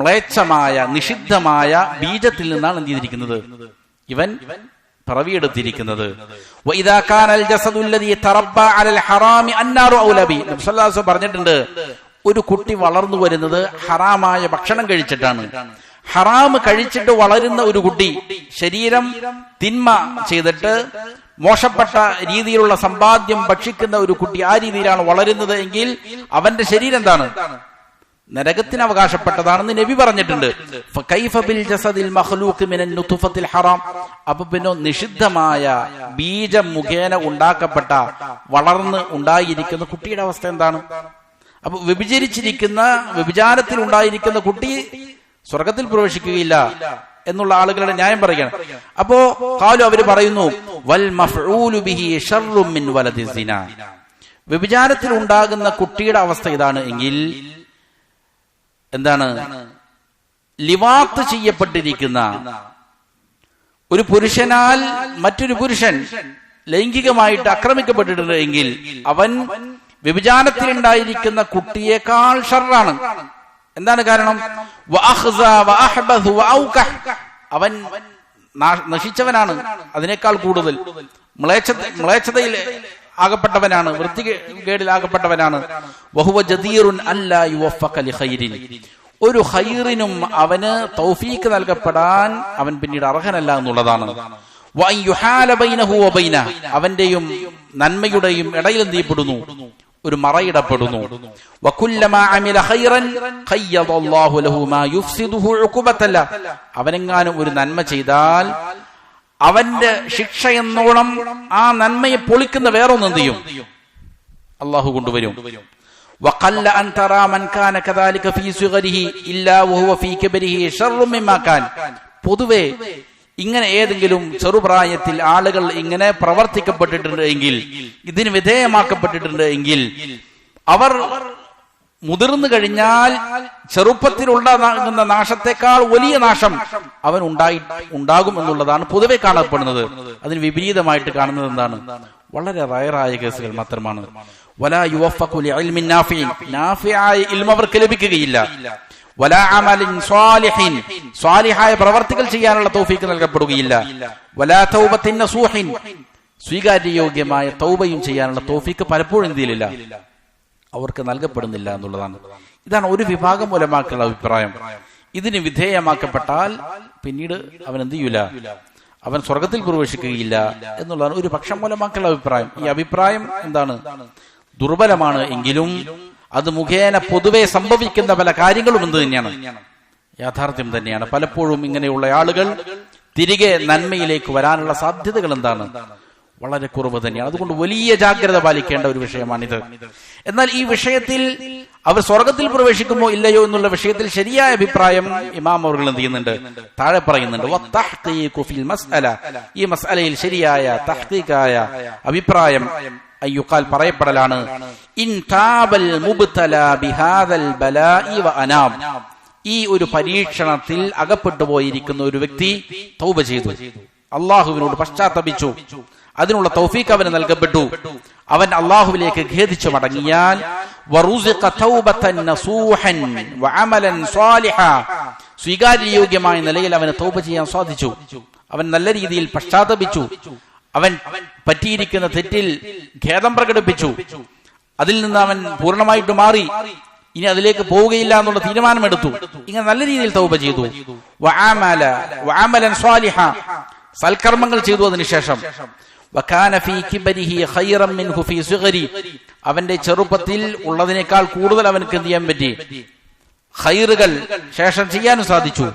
മ്ലേച്ഛമായ നിഷിദ്ധമായ ബീജത്തിൽ നിന്നാണ് എന്ത് ചെയ്തിരിക്കുന്നത്? ഇവൻ പിറവിയെടുത്തിരിക്കുന്നത്. വഇദാ കാനൽ ജസദുല്ലദീ തറബ്ബ അലൽ ഹറാമി അന്നാറു ഔലാ ബി, നബി സല്ലല്ലാഹു അലൈഹി വസല്ലം പറഞ്ഞിട്ടുണ്ട്, ഒരു കുട്ടി വളർന്നു വരുന്നത് ഹറാമായ ഭക്ഷണം കഴിച്ചിട്ടാണ്. ഹറാം കഴിച്ചിട്ട് വളരുന്ന ഒരു കുട്ടി, ശരീരം തിന്മ ചെയ്തിട്ട് മോശപ്പെട്ട രീതിയിലുള്ള സമ്പാദ്യം ഭക്ഷിക്കുന്ന ഒരു കുട്ടി ആ രീതിയിലാണ് വളരുന്നത് എങ്കിൽ അവന്റെ ശരീരം എന്താണ്? നരകത്തിന് അവകാശപ്പെട്ടതാണെന്ന് നബി പറഞ്ഞിട്ടുണ്ട്. ഫകൈഫ ബിൽ ജസദിൽ മഖ്ലൂഖ് മിനൻ നുത്ഫത്തിൽ ഹറാം, അപ്പൊ പിന്നെ നിഷിദ്ധമായ ബീജം മുഖേന ഉണ്ടാക്കപ്പെട്ട വളർന്ന് ഉണ്ടായിരിക്കുന്ന കുട്ടിയുടെ അവസ്ഥ എന്താണ്? അപ്പൊ വ്യഭിചാരത്തിൽ ഉണ്ടായിരിക്കുന്ന കുട്ടി സ്വർഗത്തിൽ പ്രവേശിക്കുകയില്ല എന്നുള്ള ആളുകളുടെ ന്യായം പറയുകയാണ്. അപ്പോ ഖാലു അവര് പറയുന്നു, വൽ മഫ്ഊലു ബിഹി ശർറും മിൻ വലദി സിന, വ്യഭിചാരത്തിൽ ഉണ്ടാകുന്ന കുട്ടിയുടെ അവസ്ഥ ഇതാണ് എങ്കിൽ എന്താണ്? ലിവാത്ത് ചെയ്യപ്പെട്ടിരിക്കുന്ന ഒരു പുരുഷനാൽ മറ്റൊരു പുരുഷൻ ലൈംഗികമായിട്ട് ആക്രമിക്കപ്പെട്ടിട്ടുണ്ട് എങ്കിൽ അവൻ വ്യഭിചാരത്തിലുണ്ടായിരിക്കുന്ന കുട്ടിയേക്കാൾ ഷർറാണ്. എന്താണ് കാരണം? അവൻ നശിച്ചവനാണ് അതിനേക്കാൾ കൂടുതൽ. മ്ലേച്ഛതയിൽ ആകപ്പെട്ടവനാണ്, വൃത്തികേടിൽ ആകപ്പെട്ടവനാണ്. വഹുവ ജദീറുൻ അല്ലാ യുവഫഖ ലിഖൈരിൻ, ഒരു ഖൈറിനും അവന് തൗഫീഖ് നൽകപ്പെടാൻ അവൻ പിന്നീട് അർഹനല്ല എന്നുള്ളതാണ്. വഅൻ യുഹാല ബൈനഹു വബൈന, അവന്റെയും നന്മയുടെയും ഇടയിൽ എന്ത് ചെയ്യപ്പെടുന്നു? ഒരു മറയിടപ്പെടുന്നു. വകുല്ലമാ അമില ഖൈറൻ ഖയ്യദല്ലാഹു ലഹു മാ യുഫ്സിദുഹു ഉഖുബത്തല്ല, അവനെങ്ങാനും ഒരു നന്മ ചെയ്താൽ അവന്റെ ശിക്ഷ എന്നോണം ആ നന്മയെ പൊളിക്കുന്ന വേറൊന്നും എന്ത് ചെയ്യും? അള്ളാഹു കൊണ്ടുവരും. വഖല്ല അൻ തറാ മൻ കാന കദാലിക ഫീ സുഗരിഹി ഇല്ലാ വഹുവ ഫീ കിബരിഹി ശർറു മിമ്മാ കാൻ. പൊതുവെ ഇങ്ങനെ ഏതെങ്കിലും ചെറുപ്രായത്തിൽ ആളുകൾ ഇങ്ങനെ പ്രവർത്തിക്കപ്പെട്ടിട്ടുണ്ട് എങ്കിൽ, ഇതിന് വിധേയമാക്കപ്പെട്ടിട്ടുണ്ട് എങ്കിൽ, അവർ മുതിർന്നു കഴിഞ്ഞാൽ ചെറുപ്പത്തിലുണ്ടാകുന്ന നാശത്തെക്കാൾ വലിയ നാശം അവൻ ഉണ്ടാകും എന്നുള്ളതാണ് പൊതുവെ കാണപ്പെടുന്നത്. അതിന് വിപരീതമായിട്ട് കാണുന്നത് എന്താണ്? വളരെ റയറായ കേസുകൾ മാത്രമാണ്. വലാ യുവഫഖു ലിഇൽമിൻ നാഫിഇൻ, നാഫിആയ ഇൽമ അവർക്ക് ലഭിക്കുകയില്ല. വലാ അമലിൻ സ്വാലിഹിൻ, സ്വാലിഹായ പ്രവർത്തികൾ ചെയ്യാനുള്ള തൗഫീഖ് നൽകപ്പെടുകയില്ല. വലാ തൗബത്തിൻ നസൂഹിൻ, സ്വീകാര്യയോഗ്യമായ തൗബയും ചെയ്യാനുള്ള തൗഫീഖ് പലപ്പോഴും എന്തിയില്ല, അവർക്ക് നൽകപ്പെടുന്നില്ല എന്നുള്ളതാണ്. ഇതാണ് ഒരു വിഭാഗം ഉലമാക്കളുടെ അഭിപ്രായം. ഇതിന് വിധേയമാക്കപ്പെട്ടാൽ പിന്നീട് അവൻ എന്ത് ചെയ്യൂല, അവൻ സ്വർഗത്തിൽ പ്രവേശിക്കുകയില്ല എന്നുള്ളതാണ് ഒരു പക്ഷം ഉലമാക്കളുടെ അഭിപ്രായം. ഈ അഭിപ്രായം എന്താണ്? ദുർബലമാണ് എങ്കിലും അത് മുഖേന പൊതുവെ സംഭവിക്കുന്ന പല കാര്യങ്ങളും എന്ത് തന്നെയാണ്? യാഥാർത്ഥ്യം തന്നെയാണ്. പലപ്പോഴും ഇങ്ങനെയുള്ള ആളുകൾ തിരികെ നന്മയിലേക്ക് വരാനുള്ള സാധ്യതകൾ എന്താണ്? വളരെ കുറവ് തന്നെയാണ്. അതുകൊണ്ട് വലിയ ജാഗ്രത പാലിക്കേണ്ട ഒരു വിഷയമാണിത്. എന്നാൽ ഈ വിഷയത്തിൽ അവർ സ്വർഗത്തിൽ പ്രവേശിക്കുമോ ഇല്ലയോ എന്നുള്ള വിഷയത്തിൽ ശരിയായ അഭിപ്രായം ഇമാം അവർ എന്ത് ചെയ്യുന്നുണ്ട്? താഴെ പറയുന്നുണ്ട്. ഈ മസ്അലയിൽ ശരിയായ തഹ്ഖീഖായ അഭിപ്രായം അയ്യുഖാൽ പറയപ്പെടലാണ്, ഇൻ താബൽ മുബ്തല ബിഹാദൽ ബലാഇ വ അനാം, ഈ ഒരു പരീക്ഷണത്തിൽ അകപ്പെട്ടു പോയിരിക്കുന്ന ഒരു വ്യക്തി തൗബ ചെയ്തു, അള്ളാഹുവിനോട് പശ്ചാത്തപിച്ചു, അതിനുള്ള തൗഫീഖ് അവന് നൽകപ്പെട്ടു, അവൻ അള്ളാഹുവിലേക്ക് ഖേദിച്ചു മടങ്ങിയാൽ വറുസിഖ തൗബതൻ നസൂഹൻ വഅമലൻ സ്വാലിഹ, സ്വീകാര്യയോഗ്യമായ നിലയിൽ അവന് തൗബ ചെയ്യാൻ സാധിച്ചു, അവൻ നല്ല രീതിയിൽ പശ്ചാത്തപിച്ചു, അവൻ പറ്റിയിരിക്കുന്ന തെറ്റിൽ ഖേദം പ്രകടിപ്പിച്ചു, അതിൽ നിന്ന് അവൻ പൂർണ്ണമായിട്ട് മാറി, ഇനി അതിലേക്ക് പോവുകയില്ല എന്നുള്ള തീരുമാനമെടുത്തു, ഇങ്ങനെ നല്ല രീതിയിൽ തൗബ ചെയ്തു. വഅമലൻ സ്വാലിഹ, സൽക്കർമ്മങ്ങൾ ചെയ്തു. അതിനുശേഷം വകാന ഫീ കിബരിഹി ഖൈറൻ മിൻഹു ഫീ സുഗരി, അവന്റെ ചെറുപ്പത്തിൽ ഉള്ളതിനേക്കാൾ കൂടുതൽ അവനക്ക് എന്ത് ചെയ്യാൻ പറ്റി? ഖൈറുകൾ ശേഷം ചെയ്യാനും സാധിച്ചു.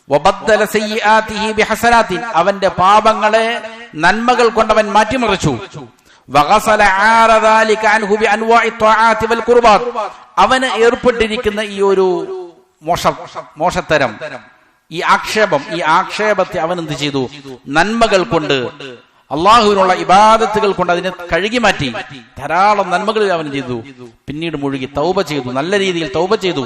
വബദ്ദല സയ്യിആതിഹി ബിഹസനാത്തിൻ, അവന്റെ പാപങ്ങളെ നന്മകൾ കൊണ്ടവൻ മാറ്റിമറിച്ചു. വഗസല ആറ ദാലിക അൻഹു ബിഅൻവാഇ ത്വആത്തി വൽ ഖുർബാത്ത്, അവന് ഏർപ്പെട്ടിരിക്കുന്ന ഈ ഒരു മോശത്തരം, ഈ ആക്ഷേപത്തെ അവൻ എന്ത് ചെയ്തു? നന്മകൾ കൊണ്ട്, അള്ളാഹുവിനുള്ള ഇബാദത്തുകൾ കൊണ്ട് അതിനെ കഴുകി മാറ്റി. ധാരാളം നന്മകൾ അവൻ ചെയ്തു. പിന്നീട് മുഴുകി തൗബ ചെയ്തു, നല്ല രീതിയിൽ തൗബ ചെയ്തു.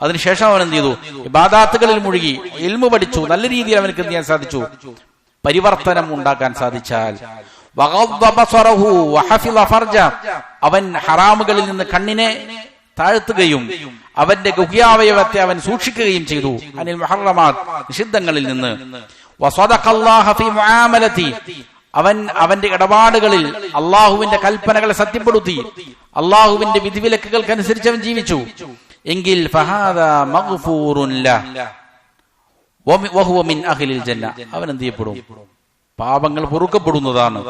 അതിനുശേഷം അവൻ എന്ത് ചെയ്തു? ഇബാദത്തുകളിൽ മുഴുകി, ഇൽമു പഠിച്ചു, നല്ല രീതിയിൽ അവനക്ക് എന്ത് ചെയ്യാൻ സാധിച്ചു? പരിവർത്തനം ഉണ്ടാക്കാൻ സാധിച്ചാൽ. അവൻ ഹറാമുകളിൽ നിന്ന് കണ്ണിനെ താഴ്ത്തുകയും അവന്റെ ഗുഹ്യാവയവത്തെ അവൻ സൂക്ഷിക്കുകയും ചെയ്തു, അനിൽ മുഹറമാത്ത്, നിഷിദ്ധങ്ങളിൽ നിന്ന്. വസദഖല്ലാഹ ഫീ മുആമലതി, അവൻ അവന്റെ ഇടപാടുകളിൽ അള്ളാഹുവിന്റെ കൽപ്പനകളെ സത്യപ്പെടുത്തി, അള്ളാഹുവിന്റെ വിധിവിലക്കുകൾക്കനുസരിച്ച് അവൻ ജീവിച്ചു എങ്കിൽ ഫഹാദാ മഗ്ഫൂറുൻ ലഹ് വഹുവ മിൻ അഹ്ലിൽ ജന്ന, അവൻ എന്ത് ചെയ്യപ്പെടും? പാപങ്ങൾ പൊറുക്കപ്പെടുന്നതാണ്,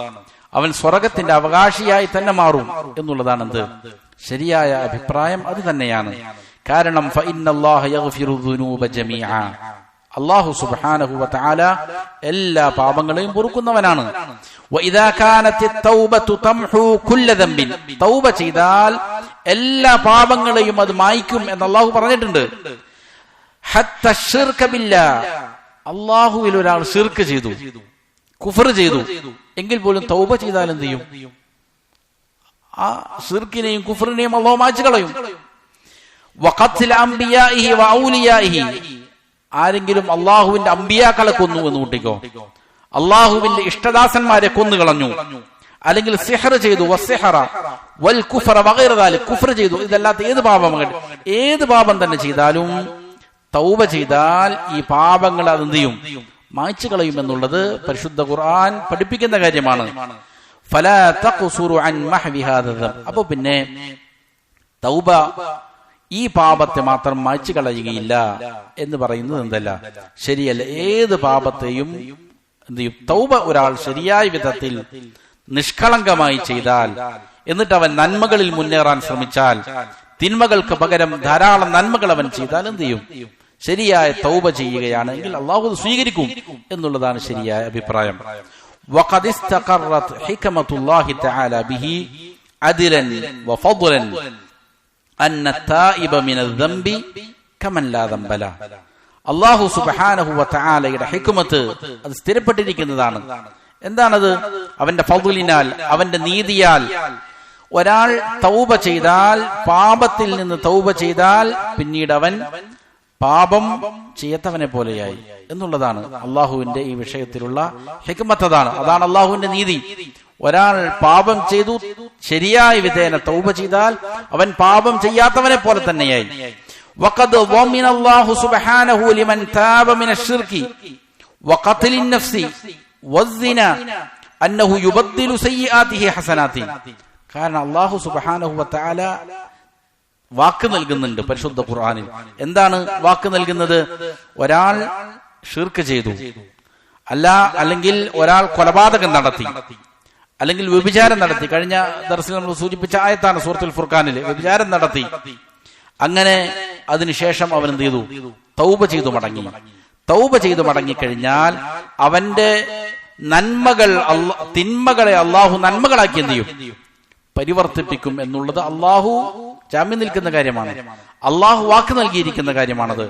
അവൻ സ്വർഗത്തിന്റെ അവകാശിയായി തന്നെ മാറും എന്നുള്ളതാണ് എന്ത് ശരിയായ അഭിപ്രായം. അത് തന്നെയാണ്. കാരണം ഫഇന്നല്ലാഹ യഗ്ഫിറു ദുനൂബ ജമീഅ, അല്ലാഹു സുബ്ഹാനഹു വ തആല എല്ലാ പാപങ്ങളെയും പൊറുക്കുന്നവനാണ്. വഇദാ കാനത്തിത് തൗബതു തംഹു കുല്ല ദംബിൻ, തൗബ ചെയ്താൽ എല്ലാ പാപങ്ങളെയും അത് മായ്ക്കും എന്ന് അല്ലാഹു പറഞ്ഞിട്ടുണ്ട്. ഹത്ത ശിർക ബില്ലാഹ്, അല്ലാഹുവിൽ ഒരാൾ ശിർക്ക് ചെയ്തു, കുഫർ ചെയ്തു എങ്കിൽ പോലും തൗബ ചെയ്താൽ എന്ത് ചെയ്യും? ആ ശിർക്കിനെയും കുഫറിനെയും അല്ലാഹു മായ്ച്ചു കളയും. വഖത്ല അംബിയാഇഹി വഔലിയാഇഹി, ആരെങ്കിലും അള്ളാഹുവിന്റെ അമ്പിയാക്കളെ കൊന്നു എന്ന് കൂട്ടിക്കോ, അള്ളാഹുവിന്റെ ഇഷ്ടദാസന്മാരെ കൊന്നുകളഞ്ഞു, അല്ലെങ്കിൽ സിഹർ ചെയ്തു, വസ്സിഹറ വൽ കുഫറ വഗൈറ ദാലിക, കുഫർ ചെയ്തു, ഇതല്ലാത്ത ഏത് പാപം തന്നെ ചെയ്താലും തൗബ ചെയ്താൽ ഈ പാപങ്ങൾ അതെന്ത് ചെയ്യും? മായ്ച്ചു കളയും എന്നുള്ളത് പരിശുദ്ധ ഖുർആൻ പഠിപ്പിക്കുന്ന കാര്യമാണ്. ഫലാ തഖ്സുറു അൻ മഹ്വി ഹാദാ ദംബ്. അപ്പോൾ പിന്നെ തൗബ ഈ പാപത്തെ മാത്രം മായ്ച്ചു കളയുകയില്ല എന്ന് പറയുന്നത് എന്തല്ല, ശരിയല്ല. ഏത് പാപത്തെയും എന്ത് ചെയ്യും? തൗബ ഒരാൾ ശരിയായ വിധത്തിൽ നിഷ്കളങ്കമായി ചെയ്താൽ, എന്നിട്ട് അവൻ നന്മകളിൽ മുന്നേറാൻ ശ്രമിച്ചാൽ, തിന്മകൾക്ക് പകരം ധാരാളം നന്മകൾ അവൻ ചെയ്താൽ എന്ത് ചെയ്യും? ശരിയായ തൗബ ചെയ്യുകയാണെങ്കിൽ അള്ളാഹു സ്വീകരിക്കും എന്നുള്ളതാണ് ശരിയായ അഭിപ്രായം. വഖദ് ഇസ്തഖറത് ഹിക്മത്തുല്ലാഹി തആല ബിഹി അദ്ലൻ വഫദ്ലൻ അന്ന തായിബ മിനൽ ദംബി കമൻ ലാ ദംബ ല. അല്ലാഹു സുബ്ഹാനഹു വ തആലയുടെ ഹിക്മത്ത് അത് സ്ഥിരപ്പെട്ടിരിക്കുന്നതാണ്. എന്താണത്? അവന്റെ ഫദ്ലിനാൽ, അവന്റെ നീതിയാൽ ഒരാൾ തൗബ ചെയ്താൽ, പാപത്തിൽ നിന്ന് തൗബ ചെയ്താൽ, പിന്നീട് അവൻ പാപം ചെയ്യാത്തവനെ പോലെയായി എന്നുള്ളതാണ് അള്ളാഹുവിന്റെ ഈ വിഷയത്തിലുള്ള ഹിക്മത്ത്. അതാണ് അള്ളാഹുവിന്റെ നീതി. ഒരാൾ പാപം ചെയ്തു ശരിയായ വിധേന തൗബ ചെയ്താൽ അവൻ പാപം ചെയ്യാത്തവനെ പോലെ തന്നെയായി. വഖദ് ളമിന അല്ലാഹു സുബ്ഹാനഹു ലിമൻ താബ മിനശ് ശിർകി വഖത്ലിൻ നഫ്സി വസ്സിന അന്നഹു യുബദ്ദിലു സയ്യിആതിഹി ഹസനാതി. കാരണം അല്ലാഹു സുബ്ഹാനഹു വ തആല വാക്ക് നൽകുന്നുണ്ട് പരിശുദ്ധ ഖുർആനിൽ. എന്താണ് വാക്ക് നൽകുന്നത്? ഒരാൾ ഷിർക്ക് ചെയ്തു, അല്ലെങ്കിൽ ഒരാൾ കൊലപാതകം നടത്തി, അല്ലെങ്കിൽ വ്യഭിചാരം നടത്തി. കഴിഞ്ഞ ദർസിൽ നമ്മൾ സൂചിപ്പിച്ച ആയത്താണ് സൂറത്തുൽ ഫുർഖാനിൽ. വ്യഭിചാരം നടത്തി, അങ്ങനെ അതിനുശേഷം അവൻ എന്ത് ചെയ്തു? തൗബ ചെയ്തു മടങ്ങി. തൗബ ചെയ്തു മടങ്ങിക്കഴിഞ്ഞാൽ അവന്റെ നന്മകൾ, തിന്മകളെ അള്ളാഹു നന്മകളാക്കി എന്ത് ചെയ്യും? പരിവർത്തിപ്പിക്കും എന്നുള്ളത് അള്ളാഹു ജാമ്യം നിൽക്കുന്ന കാര്യമാണ്. അള്ളാഹു വാക്ക് നൽകിയിരിക്കുന്ന കാര്യമാണത്.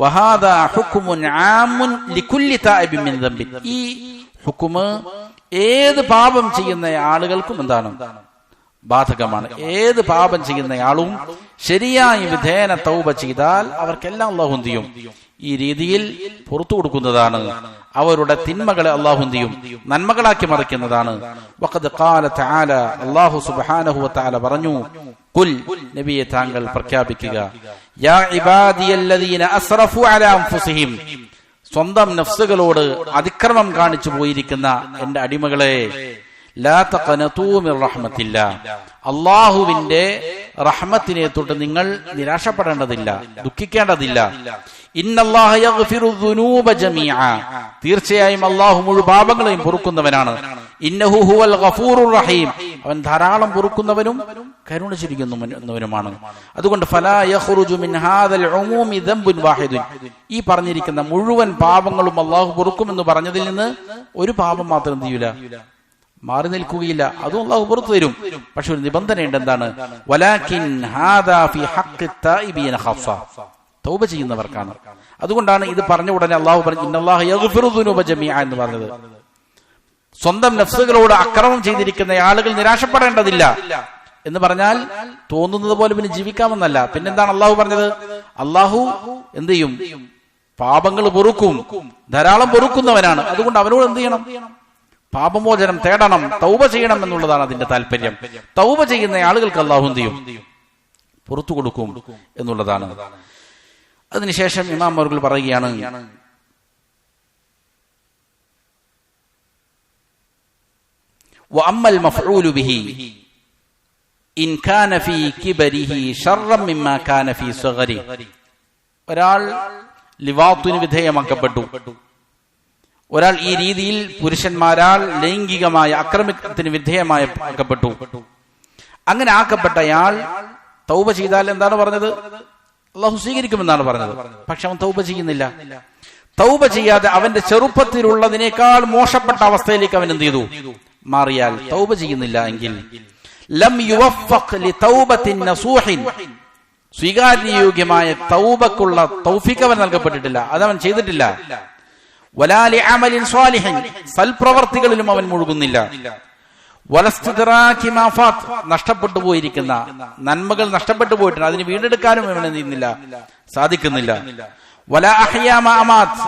വഹാദാ ഹുക്മുൻ ആമുൻ ലികുല്ലി തായിബിൻ മിൻ ദംബിൻ. ഈ ഹുക്മ് ഏത് പാപം ചെയ്യുന്ന ആളുകൾക്കും എന്താണ്? ബാധകമാണ്. ഏത് പാപം ചെയ്യുന്നയാളും ശരിയായ വിധേന തൗബ ചെയ്താൽ അവർക്കെല്ലാം അള്ളാഹു എന്ത് ചെയ്യും? ഈ രീതിയിൽ പുറത്തു കൊടുക്കുന്നതാണ്. അവരുടെ തിന്മകളെ അള്ളാഹു എന്ത് ചെയ്യും? നന്മകളാക്കി മറിക്കുന്നതാണ്. വഖദ് ഖാല തആല, അല്ലാഹു സുബ്ഹാനഹു വ തആല പറഞ്ഞു, ഖുൽ, നബിയെ താങ്കൾ പ്രഖ്യാപിക്കുക, യാ ഇബാദിയല്ലദീന അസ്റഫു അലാ അൻഫുസിഹിം, സ്വന്തം നഫ്സുകളോട് അതിക്രമം കാണിച്ചു പോയിരിക്കുന്ന എന്റെ അടിമകളെ, ലാ തഖനതൂ മിർ റഹ്മത്തില്ലാ, അല്ലാഹുവിന്റെ റഹ്മത്തിനെ തൊട്ട് നിങ്ങൾ നിരാശപ്പെടേണ്ടതില്ല, ദുഃഖിക്കേണ്ടതില്ല. ഇന്നല്ലാഹ യഗ്ഫിറു ദുനൂബ ജമീഅ, തീർച്ചയായും അല്ലാഹു മുഴു പാപങ്ങളെയും പൊറുക്കുന്നവനാണ്. ഇന്നഹു ഹുവൽ ഗഫൂറുർ റഹീം, അവൻ ധാരാളം പൊറുക്കുന്നവനും കരുണ ചൊരിയുന്നവനുമാണ്. അതുകൊണ്ട് ഫലാ യഖ്റുജു മിൻ ഹാദൽ ഉമൂമി ദംബുൻ വാഹിദുൻ, ഈ പറഞ്ഞിരിക്കുന്ന മുഴുവൻ പാപങ്ങളും അല്ലാഹു പൊറുക്കുമെന്ന് പറഞ്ഞതിൽ നിന്ന് ഒരു പാപം മാത്രം എന്ത് ചെയ്യൂല? മാറി നിൽക്കുകയില്ല. അതും അല്ലാഹു പുറത്തു തരും. പക്ഷെ ഒരു നിബന്ധനയുണ്ട്. എന്താണ്? വലാകിൻ ഹാദാ ഫി ഹഖ്ഖി തായിബീന ഖാസ്സ, തൗബ ചെയ്യുന്നവർക്കാണ്. അതുകൊണ്ടാണ് ഇത് പറഞ്ഞ ഉടനെ അല്ലാഹു പറഞ്ഞു ഇന്നല്ലാഹ യഗ്ഫിറു ദുനൂബ ജമീഅ എന്ന് പറഞ്ഞത്. സ്വന്തം നഫ്സുകളോട് അക്രമം ചെയ്തിരിക്കുന്ന ആളുകൾ നിരാശപ്പെടേണ്ടതില്ല എന്ന് പറഞ്ഞാൽ തോന്നുന്നത് പോലെ പിന്നെ ജീവിക്കാമെന്നല്ല. പിന്നെന്താണ് അല്ലാഹു പറഞ്ഞത്? അല്ലാഹു എന്ത് ചെയ്യും? പാപങ്ങൾ പൊറുക്കും, ധാരാളം പൊറുക്കുന്നവനാണ്. അതുകൊണ്ട് അവനോട് എന്ത് ചെയ്യണം? പാപമോചനം തേടണം, തൗബ ചെയ്യണം എന്നുള്ളതാണ് അതിന്റെ താല്പര്യം. തൗബ ചെയ്യുന്ന ആളുകൾക്ക് അല്ലാഹു എന്ത് ചെയ്യും? പുറത്തു കൊടുക്കും എന്നുള്ളതാണ്. അതിനുശേഷം ഇമാം അവറുകൾ പറയുകയാണ്, വഅമ്മൽ മഫ്ഊലു ബിഹി ഇൻ കാന ഫീ കിബരിഹി ശർറൻ മിമ്മാ കാന ഫീ സഗരി, ഒരാൾ ലിവാത്തിന് വിധേയമാക്കപ്പെട്ടു, ഒരാൾ ഈ രീതിയിൽ പുരുഷന്മാരാൽ ലൈംഗികമായ അക്രമത്തിന് വിധേയമാക്കപ്പെട്ടു. അങ്ങനെ ആക്കപ്പെട്ടയാൾ തൗബ ചെയ്താൽ എന്താണ് പറഞ്ഞത്? അല്ലാഹു സ്വീകരിക്കുമെന്നാണ് പറഞ്ഞത്. പക്ഷെ അവൻ തൗബ ചെയ്യുന്നില്ല. തൗബ ചെയ്യാതെ അവന്റെ ചെറുപ്പത്തിലുള്ളതിനേക്കാൾ മോശപ്പെട്ട അവസ്ഥയിലേക്ക് അവൻ എന്ത് ചെയ്തു? മാറിയാൽ, തൗബ ചെയ്യുന്നില്ല എങ്കിൽ ലം യുവഫഖ് ലിതൗബത്തിൻ നസൂഹിൻ, സ്വീകാര്യയോഗ്യമായ തൗബക്കുള്ള തൗഫീഖ് അവൻ നൽകപ്പെട്ടിട്ടില്ല, അതവൻ ചെയ്തിട്ടില്ല. വലാ ലിഅമലിൻ സ്വാലിഹിൻ, സൽപ്രവർത്തികളിലും അവൻ മുഴുകുന്നില്ല. വലസ്തിദ്റാകി മാ ഫാത്, നഷ്ടപ്പെട്ടു പോയിരിക്കുന്ന നന്മകൾ നഷ്ടപ്പെട്ടു പോയിട്ടുണ്ട്, അതിന് വീണ്ടെടുക്കാനും അവൻ എന്ത് ചെയ്യുന്നില്ല? സാധിക്കുന്നില്ല. വലാ അഹ്യാ മാ അമാത്,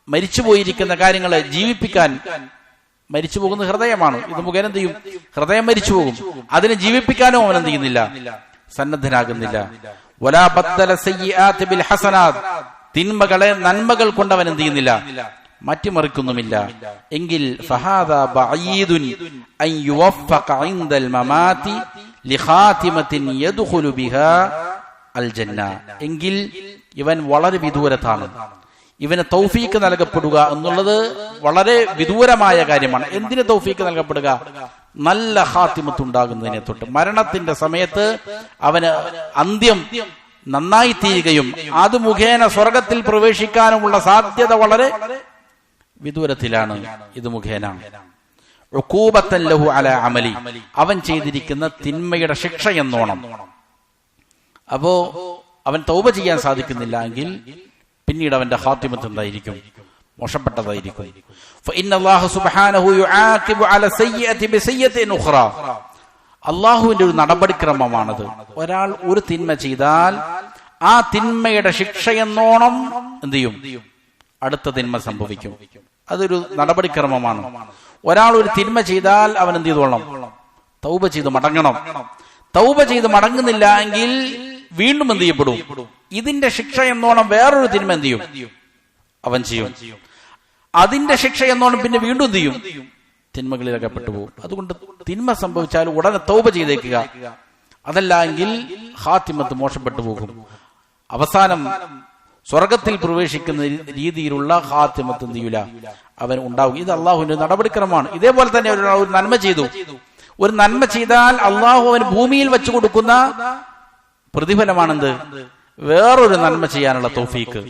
മരിച്ചു പോയിരിക്കുന്ന കാര്യങ്ങളെ ജീവിപ്പിക്കാൻ, മരിച്ചു പോകുന്ന ഹൃദയമാണ്, ഇത് മുഖേന എന്ത് ചെയ്യും? ഹൃദയം മരിച്ചു പോകും. അതിനെ ജീവിപ്പിക്കാനും അവൻ എന്ത് ചെയ്യുന്നില്ല? സന്നദ്ധനാകുന്നില്ല. വലാ ബദ്ദല സയ്യിആതി ബിൽ ഹസനാത്, തിന്മകളെ നന്മകൾ കൊണ്ട് അവൻ എന്ത് ചെയ്യുന്നില്ല? മാറ്റിമറിക്കുന്നുമില്ല എങ്കിൽ ഫഹാദാ ബഈദുൻ അൻ യുവഫഖ ഇൻദൽ മമാതി ലിഖാതിമത്തിൻ യദ്ഖുലു ബിഹാ അൽ ജന്ന, എങ്കിൽ ഇവൻ വളരെ വിദൂരത്താണ്. ഇവന് തൗഫീക്ക് നൽകപ്പെടുക എന്നുള്ളത് വളരെ വിദൂരമായ കാര്യമാണ്. എന്തിന് തൗഫീക്ക് നൽകപ്പെടുക? നല്ല ഖാത്തിമത്ത് ഉണ്ടാകുന്നതിനെ തൊട്ട് മരണത്തിന്റെ സമയത്ത് അവന് അന്ത്യം നന്നായി തീരുകയും അത് മുഖേന സ്വർഗത്തിൽ പ്രവേശിക്കാനുമുള്ള സാധ്യത വളരെ വിദൂരത്തിലാണ്. ഇത് മുഖേന ഉഖൂബത്തൻ ലഹു അലാ അമലി, അവൻ ചെയ്തിരിക്കുന്ന തിന്മയുടെ ശിക്ഷ എന്നോണം. അപ്പോ അവൻ തൗബ ചെയ്യാൻ സാധിക്കുന്നില്ല എങ്കിൽ പിന്നീട് അവന്റെ ഖാത്തിമത്ത് എന്തായിരിക്കും? മോശപ്പെട്ടതായിരിക്കും. ഫഇന്നല്ലാഹു സുബ്ഹാനഹു യുആഖിബു അലാ സയ്യിഅതി ബിസയ്യിഅത്തിൻ ഉഖ്റാ, അല്ലാഹുവിന്റെ ഒരു നടപടിക്രമമാണത്. ഒരാൾ ഒരു തിന്മ ചെയ്താൽ ആ തിന്മയുടെ ശിക്ഷയെന്നോണം എന്ത് ചെയ്യും? അടുത്ത തിന്മ സംഭവിക്കും. അതൊരു നടപടിക്രമമാണ്. ഒരാൾ ഒരു തിന്മ ചെയ്താൽ അവൻ എന്ത് ചെയ്തോളണം? തൗബ ചെയ്ത് മടങ്ങണം. തൗബ ചെയ്ത് മടങ്ങുന്നില്ല എങ്കിൽ വീണ്ടും എന്ത് ചെയ്യപ്പെടും? ഇതിന്റെ ശിക്ഷ എന്നോണം വേറൊരു തിന്മ എന്ത് ചെയ്യും? അവൻ ചെയ്യും. അതിന്റെ ശിക്ഷ എന്നോണം പിന്നെ വീണ്ടും എന്ത് ചെയ്യും? തിന്മകളിലൊക്കെ പെട്ടുപോകും. അതുകൊണ്ട് തിന്മ സംഭവിച്ചാൽ ഉടനെ തൗബ ചെയ്തേക്കുക. അതല്ല എങ്കിൽ ഖാത്തിമത്ത് മോശപ്പെട്ടു പോകും. അവസാനം സ്വർഗത്തിൽ പ്രവേശിക്കുന്ന രീതിയിലുള്ള ഖാത്തിമത്ത് എന്ത് ചെയ്യൂല, അവൻ ഉണ്ടാവും. ഇത് അള്ളാഹുവിന്റെ നടപടിക്രമമാണ്. ഇതേപോലെ തന്നെ ഒരു നന്മ ചെയ്തു. ഒരു നന്മ ചെയ്താൽ അള്ളാഹു അവന് ഭൂമിയിൽ വെച്ചു കൊടുക്കുന്ന പ്രതിഫലമാണെന്ത്? വേറൊരു നന്മ ചെയ്യാനുള്ള തൗഫീക്ക്.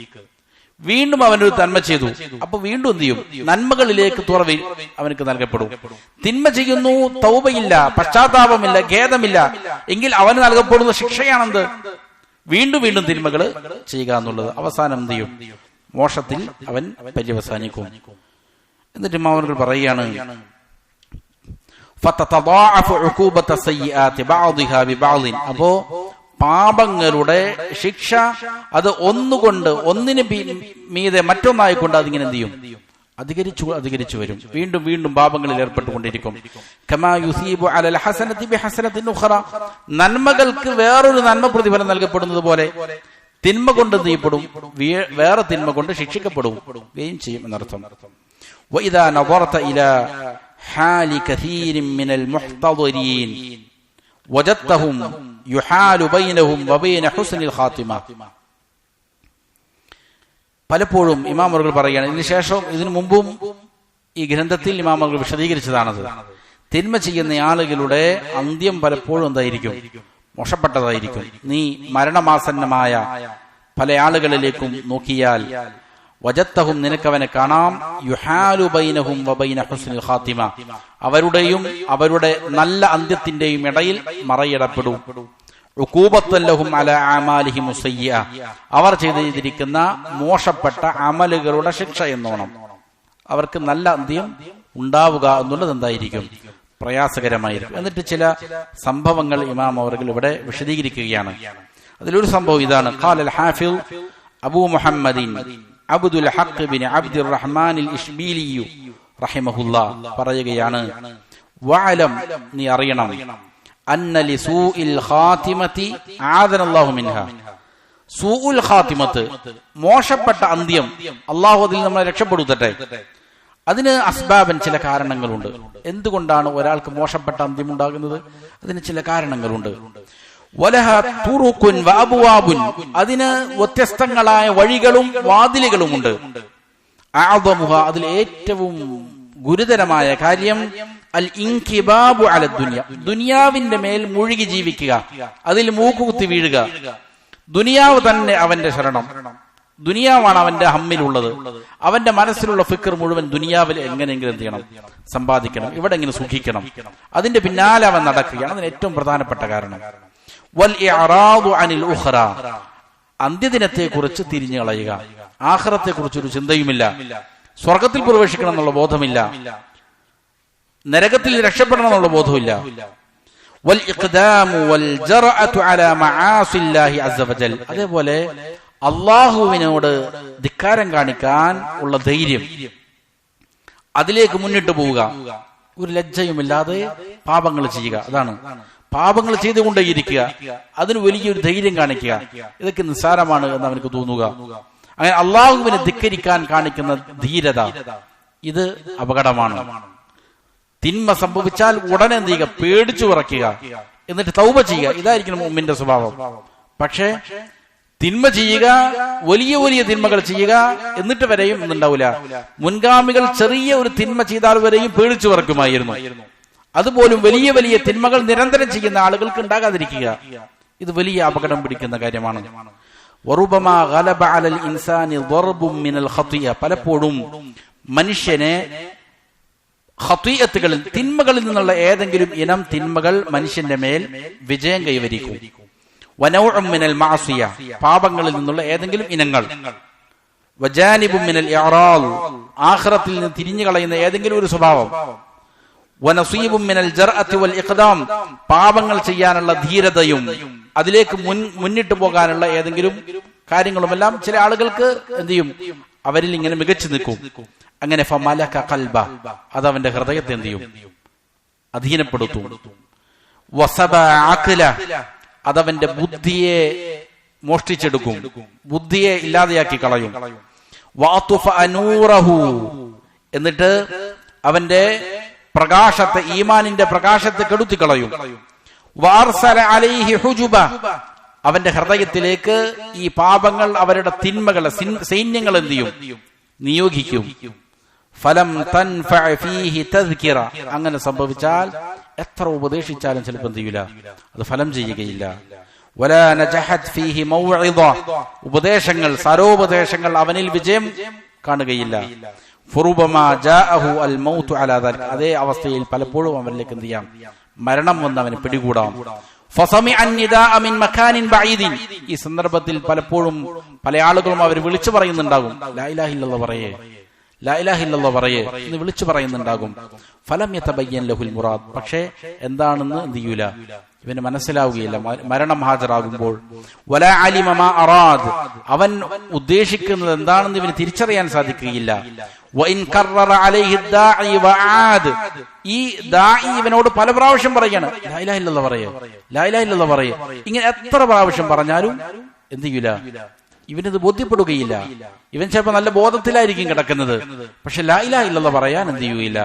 വീണ്ടും അവനൊരു നന്മ ചെയ്തു, അപ്പൊ വീണ്ടും എന്ത് ചെയ്യും? നന്മകളിലേക്ക് തുറവി അവനക്ക് നൽകപ്പെടും. തിന്മ ചെയ്യുന്നു, തൗബയില്ല, പശ്ചാത്താപമില്ല, ഖേദമില്ല എങ്കിൽ അവന് നൽകപ്പെടുന്ന ശിക്ഷയാണെന്ത്? വീണ്ടും വീണ്ടും തിന്മകൾ ചെയ്യുക എന്നുള്ളത്. അവസാനം എന്ത് ചെയ്യും? മോശത്തിൽ അവൻ പര്യവസാനിക്കും. എന്നിട്ട് ഇമാമുകൾ പറയുകയാണ്, അപ്പോ പാപങ്ങളുടെ ശിക്ഷ അത് ഒന്നിന് മീതെ മറ്റൊന്നായിക്കൊണ്ട് അതിങ്ങനെ എന്ത് ചെയ്യും? അധികരിച്ചു വരും. വീണ്ടും വീണ്ടും പാപങ്ങളിൽ ഏർപ്പെട്ടുകൊണ്ടിരിക്കും. നന്മകൾക്ക് വേറൊരു നന്മ പ്രതിഫലം നൽകപ്പെടുന്നത് പോലെ തിന്മ കൊണ്ട് എന്ത് ചെയ്യപ്പെടും? വേറെ തിന്മ കൊണ്ട് ശിക്ഷിക്കപ്പെടുകയും ചെയ്യും എന്നർത്ഥം. وإذا نظرت إلى حال كثير من المحتضرين وجدتهم يحال بينهم وبين حسن الخاتمة. പലപ്പോഴും ഇമാമുകൾ പറയുകയാണ്, ഇതിനുശേഷം ഇതിനു മുമ്പും ഈ ഗ്രന്ഥത്തിൽ ഇമാമുകൾ വിശദീകരിച്ചതാണത്. തിന്മ ചെയ്യുന്ന ആളുകളുടെ അന്ത്യം പലപ്പോഴും എന്തായിരിക്കും? മോശപ്പെട്ടതായിരിക്കും. നീ മരണമാസന്നമായ പല ആളുകളിലേക്കും നോക്കിയാൽ വജത്തഹും, നിനക്കവനെ കാണാം, യുഹാലു ബൈനഹും വബൈന ഹുസ്നിൽ ഖാത്തിമ, അവരുടെയും അവരുടെ നല്ല അന്ത്യത്തിന്റെയും ഇടയിൽ മറയിടപ്പെടും. ഉഖൂബത്തൻ ലഹും അലാ അമാലിഹിം മുസയ്യിഅ, അവർ ചെയ്തിരിക്കുന്ന മോശപ്പെട്ട അമലുകളുടെ ശിക്ഷ എന്നോണം അവർക്ക് നല്ല അന്ത്യം ഉണ്ടാവുക എന്നുള്ളത് എന്തായിരിക്കും? പ്രയാസകരമായിരിക്കും. എന്നിട്ട് ചില സംഭവങ്ങൾ ഇമാം അവர்கள் ഇവിടെ വിശദീകരിക്കുകയാണ്. അതിലൊരു സംഭവം ഇതാണ്. ഖാലൽ ഹാഫിദ് അബൂ മുഹമ്മദിൻ അബ്ദുൽ ഹഖ് ബിൻ അബ്ദുർ റഹ്മാൻ അൽ ഇശ്ബീലി റഹിമഹുല്ലാഹ് പറയുകയാണ്, വഅലം, നീ അറിയണം, അന്ന ലിസൂഇൽ ഖാതിമതി ആദനല്ലാഹു മിൻഹാ, സൂഉൽ ഖാതിമത്ത്, മോശപ്പെട്ട അന്ത്യം, അല്ലാഹു അതിൽ നമ്മളെ രക്ഷപ്പെടുത്തട്ടെ. അതിന് അസ്ബാബൻ, ചില കാരണങ്ങളുണ്ട്. എന്തുകൊണ്ടാണ് ഒരാൾക്ക് മോശപ്പെട്ട അന്ത്യം ഉണ്ടാകുന്നത്? അതിന് ചില കാരണങ്ങളുണ്ട്. വലഹ തുറുഖുൻ വഅബ്വാബുൻ, അതിന് വ്യത്യസ്തങ്ങളായ വഴികളും വാതിലുകളുമുണ്ട്. അഅദമുഹ, അതിൽ ഏറ്റവും ഗുരുതരമായ കാര്യം അൽ ഇൻകിബാബു അല ദുനിയ, ദുനിയാവിന്റെ മേൽ മുഴുകി ജീവിക്കുക, അതിൽ മൂക്കുകുത്തി വീഴുക. ദുനിയാവ് തന്നെ അവന്റെ ശരണം, ദുനിയാവാണ് അവന്റെ ഹമ്മിലുള്ളത്. അവന്റെ മനസ്സിലുള്ള ഫിക്ർ മുഴുവൻ ദുനിയാവിൽ എങ്ങനെയെങ്കിലും എന്ത് ചെയ്യണം? സമ്പാദിക്കണം, ഇവിടെ എങ്ങനെ സുഖിക്കണം, അതിന്റെ പിന്നാലെ അവൻ നടക്കുകയാണ്. അതിന് ഏറ്റവും പ്രധാനപ്പെട്ട കാരണം വൽ ഇഅറാദു അനിൽ ഉഖ്റ, അന്ത്യദിനത്തെ കുറിച്ച് തിരിഞ്ഞു കളയുക. ആഖിറത്തെ കുറിച്ച് ഒരു ചിന്തയുമില്ല, സ്വർഗത്തിൽ പ്രവേശിക്കണം എന്നുള്ള ബോധമില്ല, നരകത്തിൽ രക്ഷപ്പെടണം എന്നുള്ള ബോധമില്ല. വൽ ഇഖ്ദാമു വൽ ജർഅതു അലാ മആസില്ലാഹി അസ്സ വജൽ, അതേപോലെ അല്ലാഹുവിനോട് ധിക്കാരം കാണിക്കാൻ ഉള്ള ധൈര്യം, അതിലേക്ക് മുന്നിട്ട് പോവുക, ഒരു ലജ്ജയുമില്ലാതെ പാപങ്ങൾ ചെയ്യുക. അതാണ് പാപങ്ങൾ ചെയ്തുകൊണ്ടേയിരിക്കുക, അതിന് വലിയൊരു ധൈര്യം കാണിക്കുക. ഇതൊക്കെ നിസ്സാരമാണ് എന്ന് അവനക്ക് തോന്നുക. അങ്ങനെ അള്ളാഹുവിനെ ധിക്കരിക്കാൻ കാണിക്കുന്ന ധീരത, ഇത് അപകടമാണ്. തിന്മ സംഭവിച്ചാൽ ഉടനെ എന്ത് ചെയ്യുക? പേടിച്ചു വിറയ്ക്കുക, എന്നിട്ട് തൗബ ചെയ്യുക. ഇതായിരിക്കണം മുഅ്മിന്റെ സ്വഭാവം. പക്ഷേ തിന്മ ചെയ്യുക, വലിയ വലിയ തിന്മകൾ ചെയ്യുക, എന്നിട്ട് വരെയും ഒന്നുണ്ടാവില്ല. മുൻഗാമികൾ ചെറിയ ഒരു തിന്മ ചെയ്താൽ വരെയും പേടിച്ചു വിറക്കുമായിരുന്നു. അതുപോലും വലിയ വലിയ തിന്മകൾ നിരന്തരം ചെയ്യുന്ന ആളുകൾക്ക് ഉണ്ടാകാതിരിക്കുക, ഇത് വലിയ അപകടം പിടിക്കുന്ന കാര്യമാണ്. വറുബമാ ഗലബ അലൽ ഇൻസാനി ദർബും മിനൽ ഖതിയ, പലപ്പോഴും മനുഷ്യനെ ഖതിയത്തുകളിൽ, തിന്മകളിൽ നിന്നുള്ള ഏതെങ്കിലും ഇനം തിന്മകൾ മനുഷ്യന്റെ മേൽ വിജയം കൈവരിക്കും. വനൗഉം മിനൽ മഅസിയ, പാപങ്ങളിൽ നിന്നുള്ള ഏതെങ്കിലും ഇനങ്ങൾ. വജാനിബും മിനൽ ഇഅറാദ്, ആഖിറത്തിൽ നിന്ന് തിരിഞ്ഞു കളയുന്ന ഏതെങ്കിലും ഒരു സ്വഭാവം. വനസീബും മിനൽ ജർഅത്തി വൽ ഇഖ്ദാം, പാപങ്ങൾ ചെയ്യാനുള്ള ധീരതയും അതിലേക്ക് മുന്നിട്ട് പോകാനുള്ള ഏതെങ്കിലും കാര്യങ്ങളുമെല്ലാം ചില ആളുകൾക്ക് എന്ത് ചെയ്യും? അവരിൽ ഇങ്ങനെ മികച്ചു നിൽക്കും. അങ്ങനെ ഫമലക ഖൽബ, അത് അവന്റെ ഹൃദയത്തെ എന്ത് ചെയ്യും? അധീനപ്പെടുത്തും. വസബ അഖല, അതവന്റെ ബുദ്ധിയെ മോഷ്ടിച്ചെടുക്കും, ബുദ്ധിയെ ഇല്ലാതെയാക്കി കളയും. വഅതുഫ നൂറഹു, എന്നിട്ട് അവന്റെ പ്രകാശത്തെ, ഈമാനിന്റെ പ്രകാശത്തെ കെടുത്തിക്കളയും. വാർസല അലൈഹി ഹുജുബ, അവന്റെ ഹൃദയത്തിലേക്ക് ഈ പാപങ്ങൾ, അവരുടെ തിന്മകളെ, സൈന്യങ്ങൾ എന്ത് ചെയ്യും? നിയോഗിക്കും. ഫലം തൻഫഅ ഫീഹി തദ്കിറ, അങ്ങനെ സംഭവിച്ചാൽ എത്ര ഉപദേശിച്ചാലും ചിലപ്പോൾ എന്ത് ചെയ്യില്ല? അത് ഫലം ചെയ്യുകയില്ല. വലാ നജഹത് ഫീഹി മൗഇദ, ഉപദേശങ്ങൾ, സാരോപദേശങ്ങൾ അവനിൽ വിജയം കാണുകയില്ല. ഫുറുബമാ ജാഅഹു അൽ മൗതു അലാ ദാലിക, അതേ അവസ്ഥയിൽ പലപ്പോഴും അവനിലേക്ക് എന്ത് ചെയ്യാം? മരണം വന്ന് അവനെ പിടികൂടാം. ഫസമിഅ നിദാഅ മിൻ മകാനിൻ ബഈദിൻ, ഈ സന്ദർഭത്തിൽ പലപ്പോഴും പല ആളുകളും അവർ വിളിച്ചു പറയുന്നുണ്ടാകും, ലാ ഇലാഹ ഇല്ലല്ലാഹ് പറയേ, ലാ ഇലാഹ ഇല്ലല്ലാഹ് പറയേ എന്ന് വിളിച്ചു പറയുന്നുണ്ടാകും. ഫലം യതബയ്യൻ ലഹുൽ മുറാദ്, പക്ഷേ എന്താണെന്ന് എന്ത് ചെയ്യൂല? ഇവന് മനസ്സിലാവുകയില്ല മരണം ഹാജരാകുമ്പോൾ. വലാ അലിമ മാ അറാദ്, അവൻ ഉദ്ദേശിക്കുന്നത് എന്താണെന്ന് ഇവന് തിരിച്ചറിയാൻ സാധിക്കുകയില്ല. വഇൻ കററ അലൈഹി ദാഇ വആദ്, ഈ ദാഇ ഇവനോട് പല പ്രാവശ്യം പറയാണ്, ലാ ഇലാഹ ഇല്ലല്ലാഹ് പറയേ, ലാ ഇലാഹ ഇല്ലല്ലാഹ് പറയേ. ഇങ്ങനെ എത്ര പ്രാവശ്യം പറഞ്ഞാലും എന്ത് ചെയ്യൂല? ഇവനിത് ബോധ്യപ്പെടുകയില്ല. ഇവൻ ചിലപ്പോൾ നല്ല ബോധത്തിലായിരിക്കും കിടക്കുന്നത്, പക്ഷെ ലാ ഇലാഹ ഇല്ലല്ലാഹ് പറയാൻ എന്ത് ചെയ്യുകയില്ല?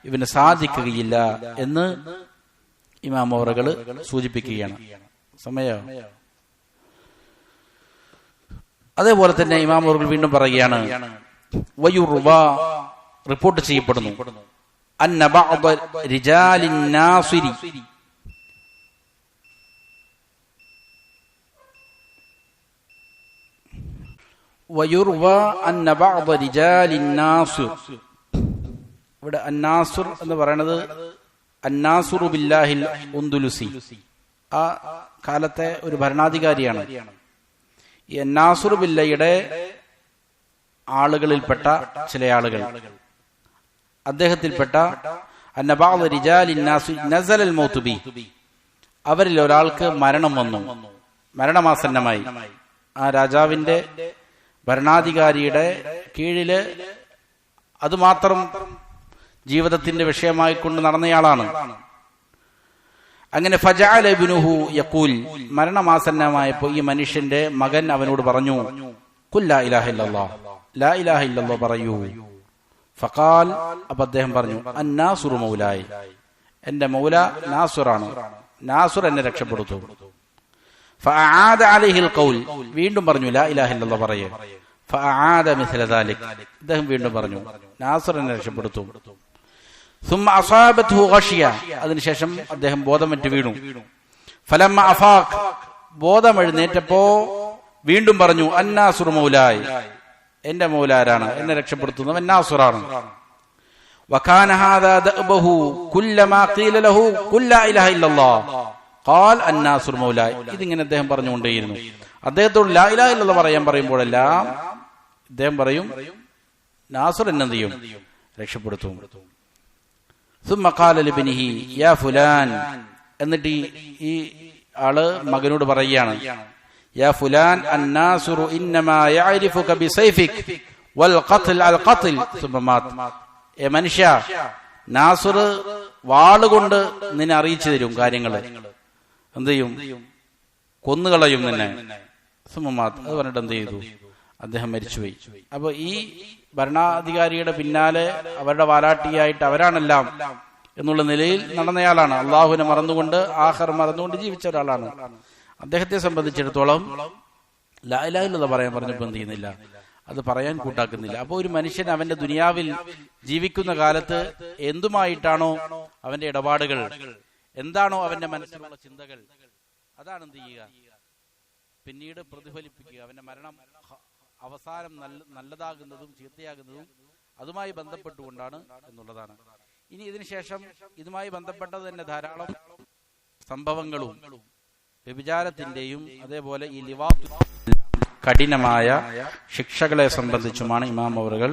ഇവന് സാധിക്കുകയില്ല എന്ന് ഇമാം അവറുകള് സൂചിപ്പിക്കുകയാണ്. സമയം. അതേപോലെ തന്നെ ഇമാം അവറുകൾ വീണ്ടും പറയുകയാണ്, വയുർവ, റിപ്പോർട്ട് ചെയ്യപ്പെടുന്നു, അന്ന ബഅദ റിജാലിൻ നാസിരി, വയുർവ അന്ന ബഅദ റിജാലിൻ നാസിർ, ഇവിടെ അന്നാസുർ എന്ന് പറയുന്നത് അന്നാസുറു ബില്ലാഹിൽ ഉന്ദുലുസി, ആ കാലത്തെ ഒരു ഭരണാധികാരിയാണ്. ഈ അന്നാസുറു ബില്ലയുടെ ആളുകളിൽപ്പെട്ട ചില ആളുകൾ, അദ്ദേഹത്തിൽപ്പെട്ട അന്ന ബഅദ റിജാലിൻ നാസി നസലൽ മൗതു ബി, അവരിൽ ഒരാൾക്ക് മരണം വന്നു, മരണമാസന്നമായി. ആ രാജാവിന്റെ, ഭരണാധികാരിയുടെ കീഴില് അതുമാത്രം ജീവിതത്തിന്റെ വിഷയമായി കൊണ്ട് നടന്നയാളാണ്. അങ്ങനെ ഫജഅല ഇബ്നുഹു യഖൂൽ, മരണമാസന്നമായപ്പോ ഈ മനുഷ്യന്റെ മകൻ അവനോട് പറഞ്ഞു, ഖുൽ ലാ ഇലാഹ ഇല്ലല്ലാഹ്, ലാ ഇലാഹ ഇല്ലല്ലാഹ് പറയൂ. ഫഖാൽ, അപ്പോൾ അദ്ദേഹം പറഞ്ഞു, അന്നാസുറു മൗലായി, എന്റെ മൗല നാസുറാണ്, നാസുർ എന്നെ രക്ഷപ്പെടുത്തു. ഫഅആദ അലൈഹിൽ ഖൗൽ, വീണ്ടും പറഞ്ഞു ലാ ഇലാഹ ഇല്ലല്ലാഹ് പറയൂ. ഫഅആദ മിസ്ല ദാലിക്, അദ്ദേഹം വീണ്ടും പറഞ്ഞു നാസുർ എന്നെ രക്ഷപ്പെടുത്തു. സുമ്മ അസാബത്ഹു ഗശിയ, അതിനുശേഷം അദ്ദേഹം ബോധമറ്റ് വീണു. ഫലമ്മ അഫാഖ്, ബോധം എഴുന്നേറ്റപ്പോ വീണ്ടും പറഞ്ഞു അന്നാസുർ മൗലായി, എന്റെ മൗലാരാണ്, എന്നെ രക്ഷപ്പെടുത്തുന്നവൻ നാസുറാണ്. വകാന ഹാദാ ദഅബഹു കുല്ലമാ ഖീല ലഹു ഖുൽ ലാ ഇലാഹ ഇല്ലല്ലാഹ് ഖാൽ അന്നാസുർ മൗലായി. ഇതിങ്ങനെ അദ്ദേഹം പറഞ്ഞുകൊണ്ടേയിരുന്നു. അദ്ദേഹത്തോട് ലാ ഇലാഹ ഇല്ലല്ലാഹ് പറയാൻ പറയുമ്പോഴെല്ലാം അദ്ദേഹം പറയും നാസുർ എന്നെന്ത് ചെയ്യും? രക്ഷപ്പെടുത്തും. സുമ്മ ഖാല ലിബ്നിഹി യാ ഫുലാൻ, എന്നിട്ട് ഈ ആള് മകനോട് പറയുകയാണ്, യാ ഫുലാൻ അന്നാസുറു ഇന്നമാ യഅരിഫുക ബിസൈഫിക് വൽ ഖത്ൽ അൽ ഖത്ൽ സുമ്മ മാത്. ഏ മനുഷ്യ, നാസുർ വാളുകൊണ്ട് നിന്നെ അറിയിച്ചു തരും കാര്യങ്ങള്, എന്ത് ചെയ്യും? കൊന്നുകളയും നിന്നെ. സുമ്മ മാത്, അത് പറഞ്ഞിട്ട് എന്ത് ചെയ്തു? അദ്ദേഹം മരിച്ചുപോയി. അപ്പൊ ഈ ഭരണാധികാരിയുടെ പിന്നാലെ അവരുടെ വാലാട്ടിയായിട്ട് അവരാണെല്ലാം എന്നുള്ള നിലയിൽ നടന്നയാളാണ്. അള്ളാഹുവിനെ മറന്നുകൊണ്ട് ആഖിർ മറന്നുകൊണ്ട് ജീവിച്ച ഒരാളാണ്. അദ്ദേഹത്തെ സംബന്ധിച്ചിടത്തോളം ലാ ഇലാഹ ഇല്ലല്ലാഹ് പറയാൻ പറഞ്ഞപ്പോൾ എന്ത് ചെയ്യുന്നില്ല, അത് പറയാൻ കൂട്ടാക്കുന്നില്ല. അപ്പോൾ ഒരു മനുഷ്യൻ അവന്റെ ദുനിയാവിൽ ജീവിക്കുന്ന കാലത്ത് എന്തുമായിട്ടാണോ അവന്റെ ഇടപാടുകൾ, എന്താണോ അവന്റെ മനസ്സിലുള്ള ചിന്തകൾ, അതാണ് എന്ത് ചെയ്യുക, പിന്നീട് പ്രതിഫലിപ്പിക്കുക. അവന്റെ മരണം അവസാനം നല്ലതാകുന്നതും ചീത്തയാകുന്നതും അതുമായി ബന്ധപ്പെട്ടുകൊണ്ടാണ് എന്നുള്ളതാണ്. ഇനി ഇതിനുശേഷം ഇതുമായി ബന്ധപ്പെട്ടത് തന്നെ ധാരാളം സംഭവങ്ങളും വ്യഭിചാരത്തിന്റെയും അതേപോലെ ഈ ലിവാത്ത് കഠിനമായ ശിക്ഷകളെ സംബന്ധിച്ചുമാണ് ഇമാം അവറുകൾ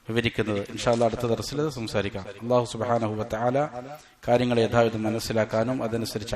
വിവരിക്കുന്നത്. ഇൻഷാ അല്ലാഹ് അടുത്ത ദർസിൽ സംസാരിക്കാം. അല്ലാഹു സുബ്ഹാനഹു വ തആല കാര്യങ്ങളെ യഥാവിധം മനസ്സിലാക്കാനും അതനുസരിച്ച്